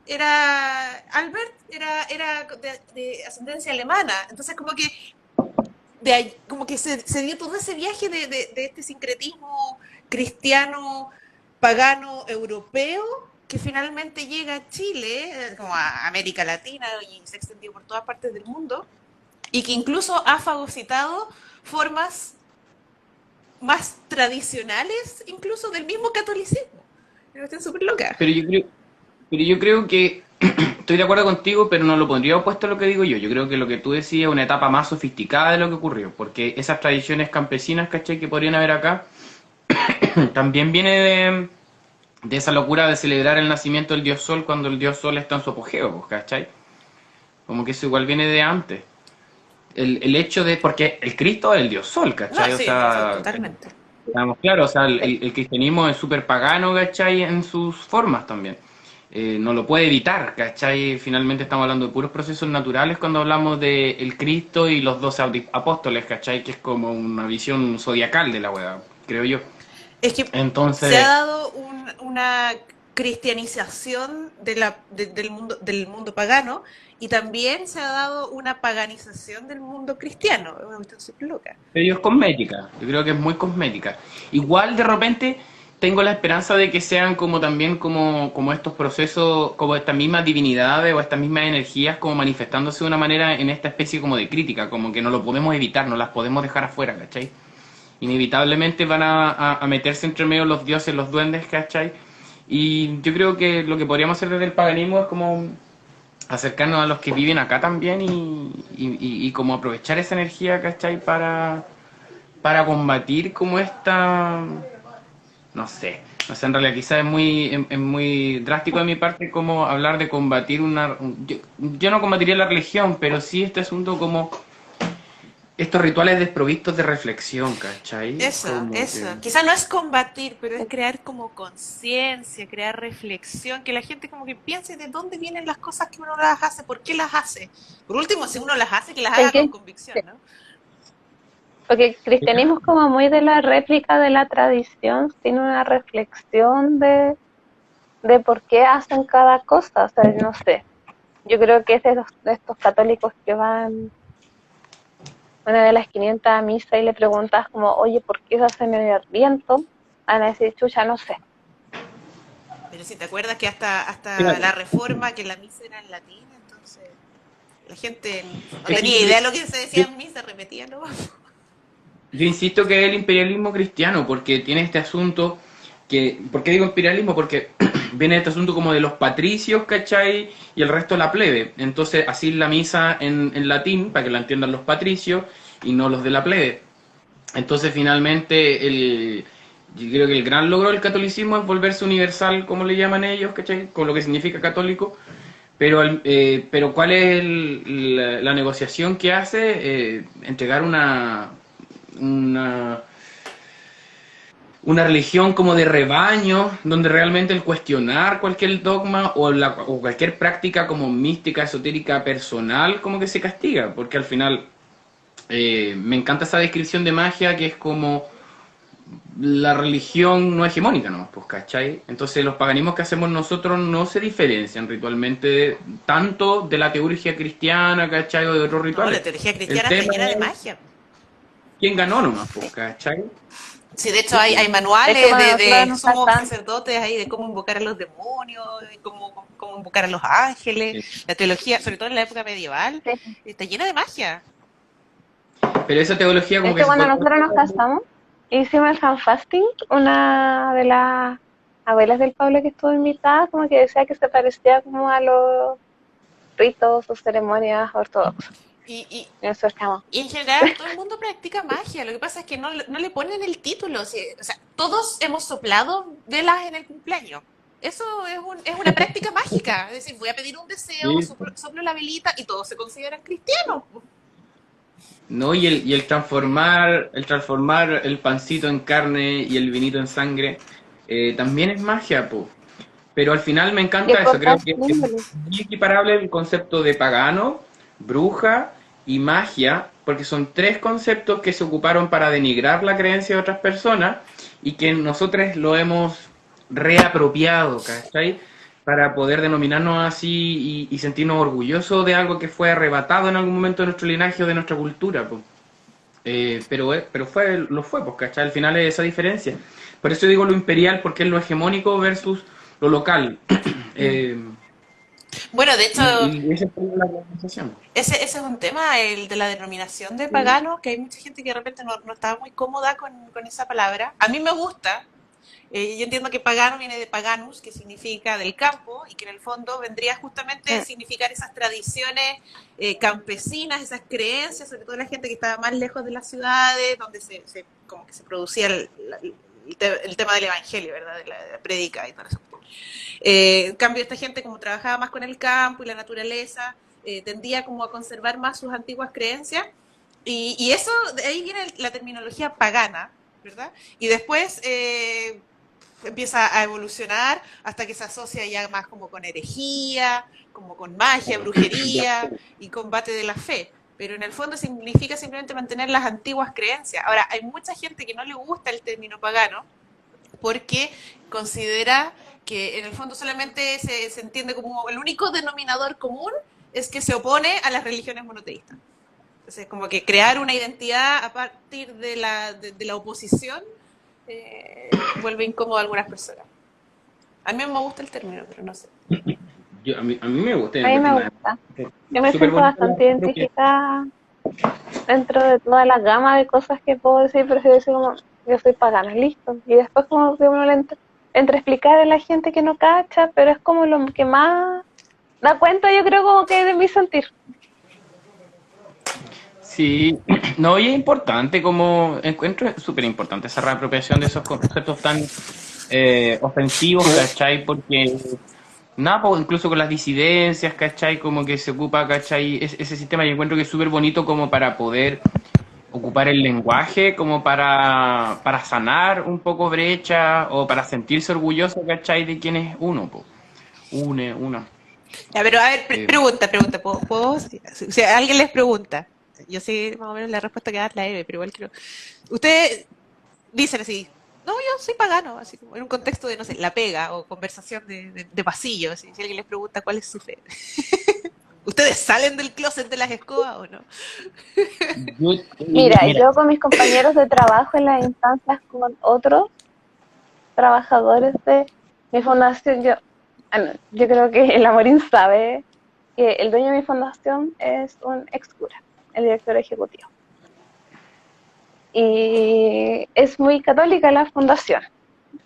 era Albert, era de ascendencia alemana. Entonces como que se dio todo ese viaje de este sincretismo cristiano, pagano, europeo, que finalmente llega a Chile, como a América Latina, y se extendió por todas partes del mundo, y que incluso ha fagocitado formas más tradicionales, incluso del mismo catolicismo. Pero está súper loca. Pero yo creo que estoy de acuerdo contigo, pero no lo pondría opuesto a lo que digo yo. Yo creo que lo que tú decías es una etapa más sofisticada de lo que ocurrió, porque esas tradiciones campesinas, ¿cachai? Que podrían haber acá, también viene de esa locura de celebrar el nacimiento del dios Sol cuando el dios Sol está en su apogeo, ¿cachai? Como que eso igual viene de antes. El hecho de, porque el Cristo es el dios Sol, No, ¿cachai? O sí, sea, totalmente. estamos claros, o sea, el cristianismo es súper pagano, ¿cachai? En sus formas también. No lo puede evitar, ¿cachai? Finalmente estamos hablando de puros procesos naturales cuando hablamos de el Cristo y los 12 apóstoles, ¿cachai? Que es como una visión zodiacal de la weá, creo yo. Es que se ha Entonces, dado una cristianización del mundo pagano, y también se ha dado una paganización del mundo cristiano. Es una cuestión súper loca. Pero es cosmética, yo creo que es muy cosmética. Igual de repente tengo la esperanza de que sean como también como estos procesos, como estas mismas divinidades o estas mismas energías como manifestándose de una manera en esta especie como de crítica, como que no lo podemos evitar, no las podemos dejar afuera, ¿cachai? Inevitablemente van a meterse entre medio los dioses, los duendes, ¿cachai? Y yo creo que lo que podríamos hacer desde el paganismo es como acercarnos a los que viven acá también y como aprovechar esa energía, ¿cachai? Para combatir como esta, no sé, en realidad quizás es muy drástico de mi parte como hablar de combatir yo no combatiría la religión, pero sí este asunto como estos rituales desprovistos de reflexión, ¿cachai? Eso, Como eso. que... Quizás no es combatir, pero es crear como conciencia, crear reflexión, que la gente como que piense de dónde vienen las cosas que uno las hace, por qué las hace. Por último, si uno las hace, que las Es haga con que, convicción, ¿no? porque el cristianismo es como muy de la réplica de la tradición, tiene una reflexión de por qué hacen cada cosa, o sea, no sé. Yo creo que es de estos católicos que van una de las 500 a misa y le preguntas como, oye, ¿por qué se hace medio viento? Van a decir, chucha, no sé. Pero si te acuerdas que hasta la reforma, que la misa era en latín, entonces la gente no Es que tenía idea de lo que se decía yo- en misa, repetía, ¿no? Yo insisto que es el imperialismo cristiano, porque tiene este asunto que, ¿por qué digo imperialismo? Porque viene este asunto como de los patricios, ¿cachai? Y el resto la plebe. Entonces, así la misa en latín, para que la entiendan los patricios y no los de la plebe. Entonces, finalmente, yo creo que el gran logro del catolicismo es volverse universal, como le llaman ellos, ¿cachai? Con lo que significa católico. Pero ¿cuál es la negociación que hace? Entregar una, una religión como de rebaño, donde realmente el cuestionar cualquier dogma o cualquier práctica como mística, esotérica, personal, como que se castiga, porque al final me encanta esa descripción de magia que es como la religión no hegemónica, ¿no? Pues, ¿cachai? Entonces los paganismos que hacemos nosotros no se diferencian ritualmente tanto de la teología cristiana, ¿cachai? O de otros No, la rituales. teología El cristiana está tema llena de es magia. quién ganó nomás, pues, ¿cachai? Sí, de hecho Sí, hay Es que manuales cuando nosotros de nos somos casamos, sacerdotes ahí de cómo invocar a los demonios, de cómo invocar a los ángeles. sí. La teología, sobre todo en la época medieval, sí, está llena de magia. Pero esa teología como es que que se cuando fue... nosotros nos casamos, hicimos el fan fasting, una de las abuelas del Pablo que estuvo invitada, como que decía que se parecía como a los ritos o ceremonias ortodoxas. Y, y, Y nosotros estamos, y en general todo el mundo practica magia. Lo que pasa es que no le ponen el título. Sí, o sea, todos hemos soplado velas en el cumpleaños. Eso es una práctica mágica. Es decir, voy a pedir un deseo, Sí. soplo la velita y todos se consideran cristianos. ¿No? Y el transformar el pancito en carne y el vinito en sangre, también es magia, po. Pero al final me ¿qué encanta eso, creo portas que es símbolos? muy equiparable el concepto de pagano, bruja y magia, porque son tres conceptos que se ocuparon para denigrar la creencia de otras personas y que nosotros lo hemos reapropiado, ¿cachai? Para poder denominarnos así y sentirnos orgullosos de algo que fue arrebatado en algún momento de nuestro linaje o de nuestra cultura, po. Pero lo fue, pues, ¿cachai? Al final es esa diferencia. Por eso digo lo imperial, porque es lo hegemónico versus lo local. Eh, Bueno, de hecho, y esa fue la conversación. ese es un tema, el de la denominación de pagano, que hay mucha gente que de repente no estaba muy cómoda con esa palabra. A mí me gusta. Yo entiendo que pagano viene de paganus, que significa del campo, y que en el fondo vendría justamente a Mm, significar esas tradiciones campesinas, esas creencias, sobre todo la gente que estaba más lejos de las ciudades, donde como que se producía el tema del evangelio, ¿verdad? De la prédica y todo eso. En cambio, esta gente como trabajaba más con el campo y la naturaleza, tendía como a conservar más sus antiguas creencias, y eso, de ahí viene la terminología pagana, ¿verdad? Y después empieza a evolucionar hasta que se asocia ya más como con herejía, como con magia, brujería y combate de la fe. Pero en el fondo significa simplemente mantener las antiguas creencias. Ahora, hay mucha gente que no le gusta el término pagano porque considera que en el fondo solamente se entiende como el único denominador común es que se opone a las religiones monoteístas. Entonces, como que crear una identidad a partir de la oposición vuelve incómodo a algunas personas. A mí me gusta el término, pero no sé. A mí me gusta, A mí me encuentro gusta. Yo me súper siento bonito bastante porque identificada dentro de toda la gama de cosas que puedo decir, prefiero decir como, yo soy pagana, listo. Y después como que uno le entre explicar a la gente que no cacha, pero es como lo que más da cuenta, yo creo, como que de mi sentir. sí, no, y es importante, como encuentro súper importante esa reapropiación de esos conceptos tan ofensivos, ¿cachai? Porque nada, pues, incluso con las disidencias, ¿cachai? Como que se ocupa, ¿cachai? Ese sistema yo encuentro que es súper bonito como para poder ocupar el lenguaje, como para sanar un poco brecha o para sentirse orgulloso, ¿cachai? De quién es uno, pues. Uno. Ya, pero a ver, Eh, pregunta, ¿puedo? Si alguien les pregunta, yo sé más o menos la respuesta que da la Eve, pero igual quiero. Ustedes dicen así, no, yo soy pagano, así como en un contexto de, no sé, la pega o conversación de pasillo, así, si alguien les pregunta cuál es su fe. ¿Ustedes salen del closet de las escobas o no? Mira, mira, yo con mis compañeros de trabajo en las instancias con otros trabajadores de mi fundación, yo creo que el Amorín sabe que el dueño de mi fundación es un ex cura, el director ejecutivo. Y es muy católica la fundación.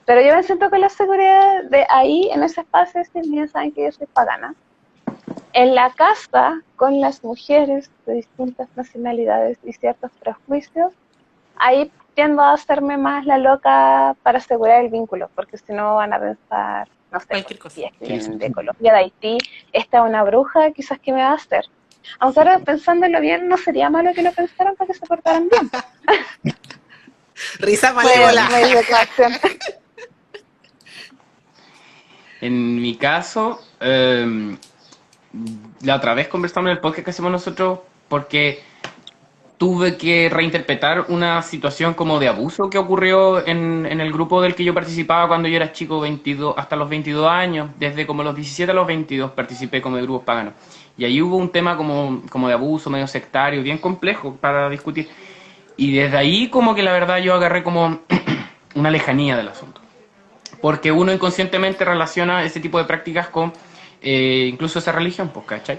Pero yo me siento con la seguridad de ahí, en ese espacio, si bien saben que yo soy pagana. En la casa, con las mujeres de distintas nacionalidades y ciertos prejuicios, ahí tiendo a hacerme más la loca para asegurar el vínculo, porque si no van a pensar, no sé, pues Cualquier cosa. si es que sí, vienen sí, de Colombia, de Haití, esta es una bruja, quizás qué me va a hacer. Aunque ahora pensándolo bien, no sería malo que lo pensaran para que se portaran bien. Risa Muy, malévola. muy de coacción. en mi caso, la otra vez conversamos en el podcast que hacemos nosotros porque tuve que reinterpretar una situación como de abuso que ocurrió en el grupo del que yo participaba cuando yo era chico, 22, hasta los 22 años, desde como los 17 a los 22 participé como de grupos paganos. Y ahí hubo un tema como de abuso, medio sectario, bien complejo para discutir. Y desde ahí como que la verdad yo agarré como una lejanía del asunto. Porque uno inconscientemente relaciona ese tipo de prácticas con incluso esa religión, pues, ¿cachai?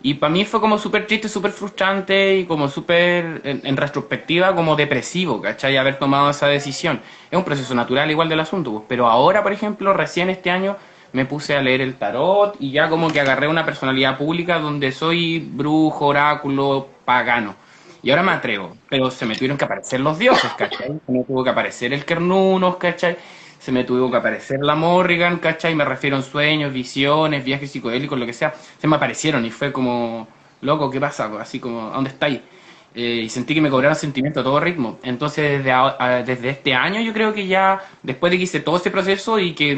Y para mí fue como súper triste, súper frustrante y como súper, en retrospectiva, como depresivo, ¿cachai? Haber tomado esa decisión. Es un proceso natural igual del asunto, pues. Pero ahora, por ejemplo, recién este año me puse a leer el tarot y ya como que agarré una personalidad pública donde soy brujo, oráculo, pagano. Y ahora me atrevo, pero se me tuvieron que aparecer los dioses, ¿cachai? Se me tuvo que aparecer el Kernunos, ¿cachai? Se me tuvo que aparecer la Morrigan, ¿cachai? Me refiero en sueños, visiones, viajes psicodélicos, lo que sea. Se me aparecieron y fue como, loco, ¿qué pasa? Así como, ¿a dónde estáis? Y sentí que me cobraron sentimiento a todo ritmo. Entonces, desde este año yo creo que ya, después de que hice todo ese proceso y que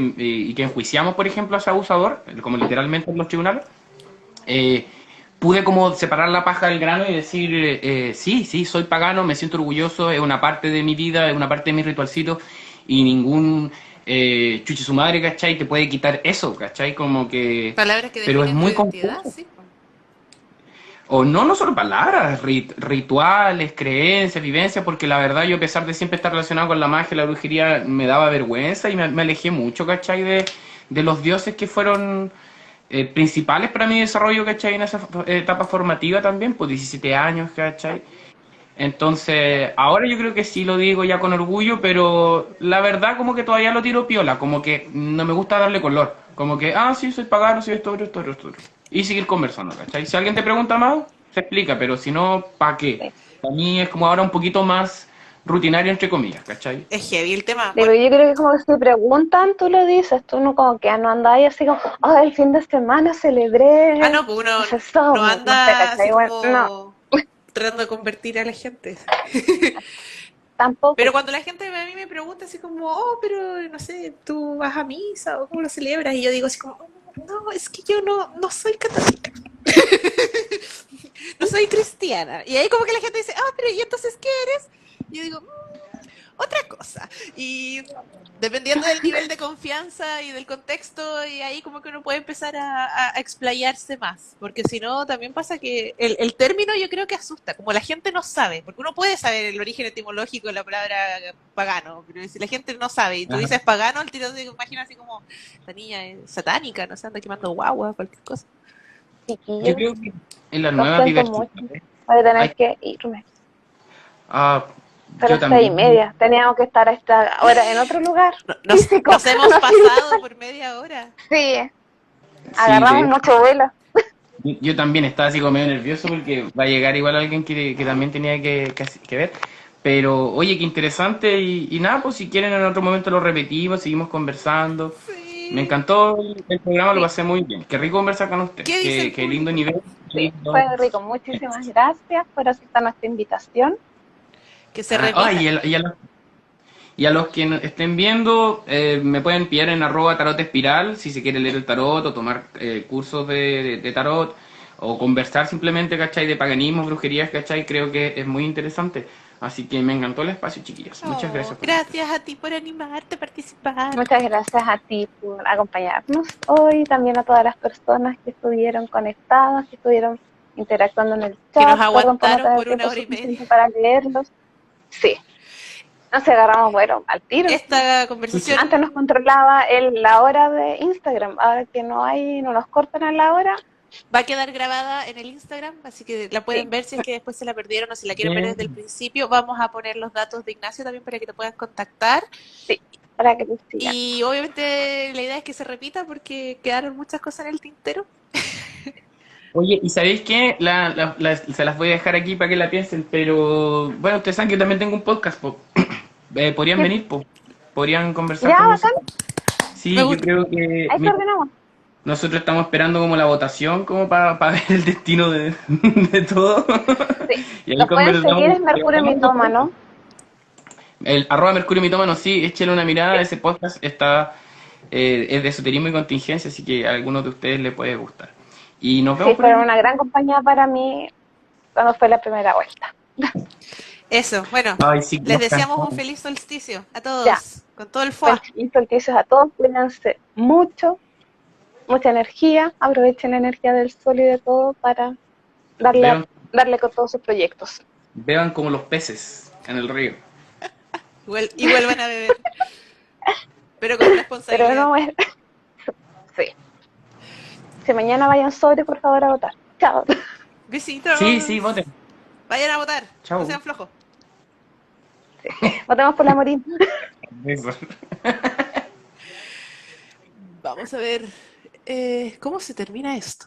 enjuiciamos, por ejemplo, a ese abusador, como literalmente en los tribunales, eh, pude como separar la paja del grano y decir, sí, sí, soy pagano, me siento orgulloso, es una parte de mi vida, es una parte de mi ritualcito y ningún chuchi su madre, ¿cachai? Te puede quitar eso, ¿cachai? Como que... Palabras que Pero es definen tu muy identidad, complejo. sí. O no, no solo palabras, rituales, creencias, vivencias, porque la verdad yo a pesar de siempre estar relacionado con la magia y la brujería me daba vergüenza y me alejé mucho, ¿cachai? De los dioses que fueron principales para mi desarrollo, ¿cachai? En esa etapa formativa también, pues 17 años, ¿cachai? Entonces, ahora yo creo que sí lo digo ya con orgullo, pero la verdad como que todavía lo tiro piola, como que no me gusta darle color, como que, ah, sí, soy pagano, soy esto. Y seguir conversando, ¿cachai? Si alguien te pregunta más, se explica, pero si no, ¿para qué? Sí. Para mí es como ahora un poquito más rutinario, entre comillas, ¿cachai? Es heavy el tema. Digo, Bueno, yo creo que como que si preguntan, tú lo dices, tú no como que no andáis así como, oh, el fin de semana celebré, no, pues no uno sé, no somos, no sé, anda así ¿cachai? Bueno, no, como tratando de convertir a la gente. tampoco. Pero cuando la gente a mí me pregunta así como, oh, pero no sé, tú vas a misa o cómo lo celebras, y yo digo así como, "Oh, no, es que yo no soy católica, no soy cristiana". Y ahí como que la gente dice, ah, pero ¿y entonces qué eres? Y yo digo, otra cosa. Y dependiendo del nivel de confianza y del contexto, y ahí como que uno puede empezar a explayarse más, porque si no, también pasa que el término yo creo que asusta, como la gente no sabe, porque uno puede saber el origen etimológico de la palabra pagano, pero si la gente no sabe y tú Ajá. dices pagano, el tiro se imagina así como, esta niña es satánica, no sé, anda quemando guagua, cualquier cosa. Yo Chiquillos, creo que en las lo nuevas siento mucho. diversidades Voy a tener hay... que irme. Ah, Son yo las 6:30. también. Teníamos que estar a esta hora en otro lugar físico, Nos hemos no físico. pasado por media hora. Sí, Sí, agarramos mucho vuelo. yo también estaba así como medio nervioso porque va a llegar igual alguien que también tenía que ver. Pero oye, qué interesante y nada, pues si quieren en otro momento lo repetimos, seguimos conversando. Me Sí. encantó el programa, lo Sí, pasé muy bien. Qué rico conversar con usted. ¿Qué dice el Qué lindo público? nivel. Qué sí, lindo. fue rico. Muchísimas gracias por aceptar nuestra invitación. Que se Ah, repita. y a los que estén viendo, me pueden pillar en @tarot espiral si se quiere leer el tarot o tomar cursos de tarot o conversar simplemente, ¿cachai? De paganismo, brujerías, ¿cachai? Creo que es muy interesante. Así que me encantó el espacio, chiquillos. Muchas Oh, gracias por invitarme. gracias a ti por animarte a participar. Muchas gracias a ti por acompañarnos hoy, también a todas las personas que estuvieron conectadas, que estuvieron interactuando en el Que nos chat. Perdón por no aguantaron tener por una tiempo hora y media. suficiente para leerlos. Sí, nos agarramos, bueno, al tiro. Esta Muchas conversación Antes nos controlaba la hora de Instagram, ahora que no hay, no nos cortan a la hora. va a quedar grabada en el Instagram, así que la Sí, pueden ver si es que después se la perdieron o si la quieren ver desde el gracias. principio. Vamos a poner los datos de Ignacio también para que te puedan contactar. sí, para que te sigan. Y obviamente la idea es que se repita porque quedaron muchas cosas en el tintero. Oye, ¿y sabéis qué? Se las voy a dejar aquí para que la piensen, pero bueno, ustedes saben que yo también tengo un podcast, po. ¿Podrían Sí. venir, po? ¿Podrían conversar Ya, con bacán, nosotros? Me Sí, yo gusta. creo que ahí coordinamos. nosotros estamos esperando como la votación como para ver el destino de todo. Sí. Y ahí Los pueden seguir, conversamos. es Mercurio Mitómano. El @Mercurio Mitómano, sí, échenle una mirada, ese podcast es de esoterismo y contingencia, así que a algunos de ustedes les puede gustar. Y nos Sí, vemos por fueron ahí. una gran compañía para mí cuando fue la primera vuelta. Eso, bueno, Ay, sí, les nos deseamos un cansamos. feliz solsticio a Ya, todos, con todo el buen foie. solsticios a todos, cuídense mucho, mucha energía, aprovechen la energía del sol y de todo para darle, Beban, darle con todos sus proyectos. beban como los peces en el río. Y vuelvan a beber, pero con Pero responsabilidad. no es... Sí. Si mañana vayan sobre, por favor, a votar. Chao. Sí, sí, Besitos. voten. Vayan a votar, no Chau. sean flojos. Votemos por la Morín. Eso. Vamos a ver cómo se termina esto.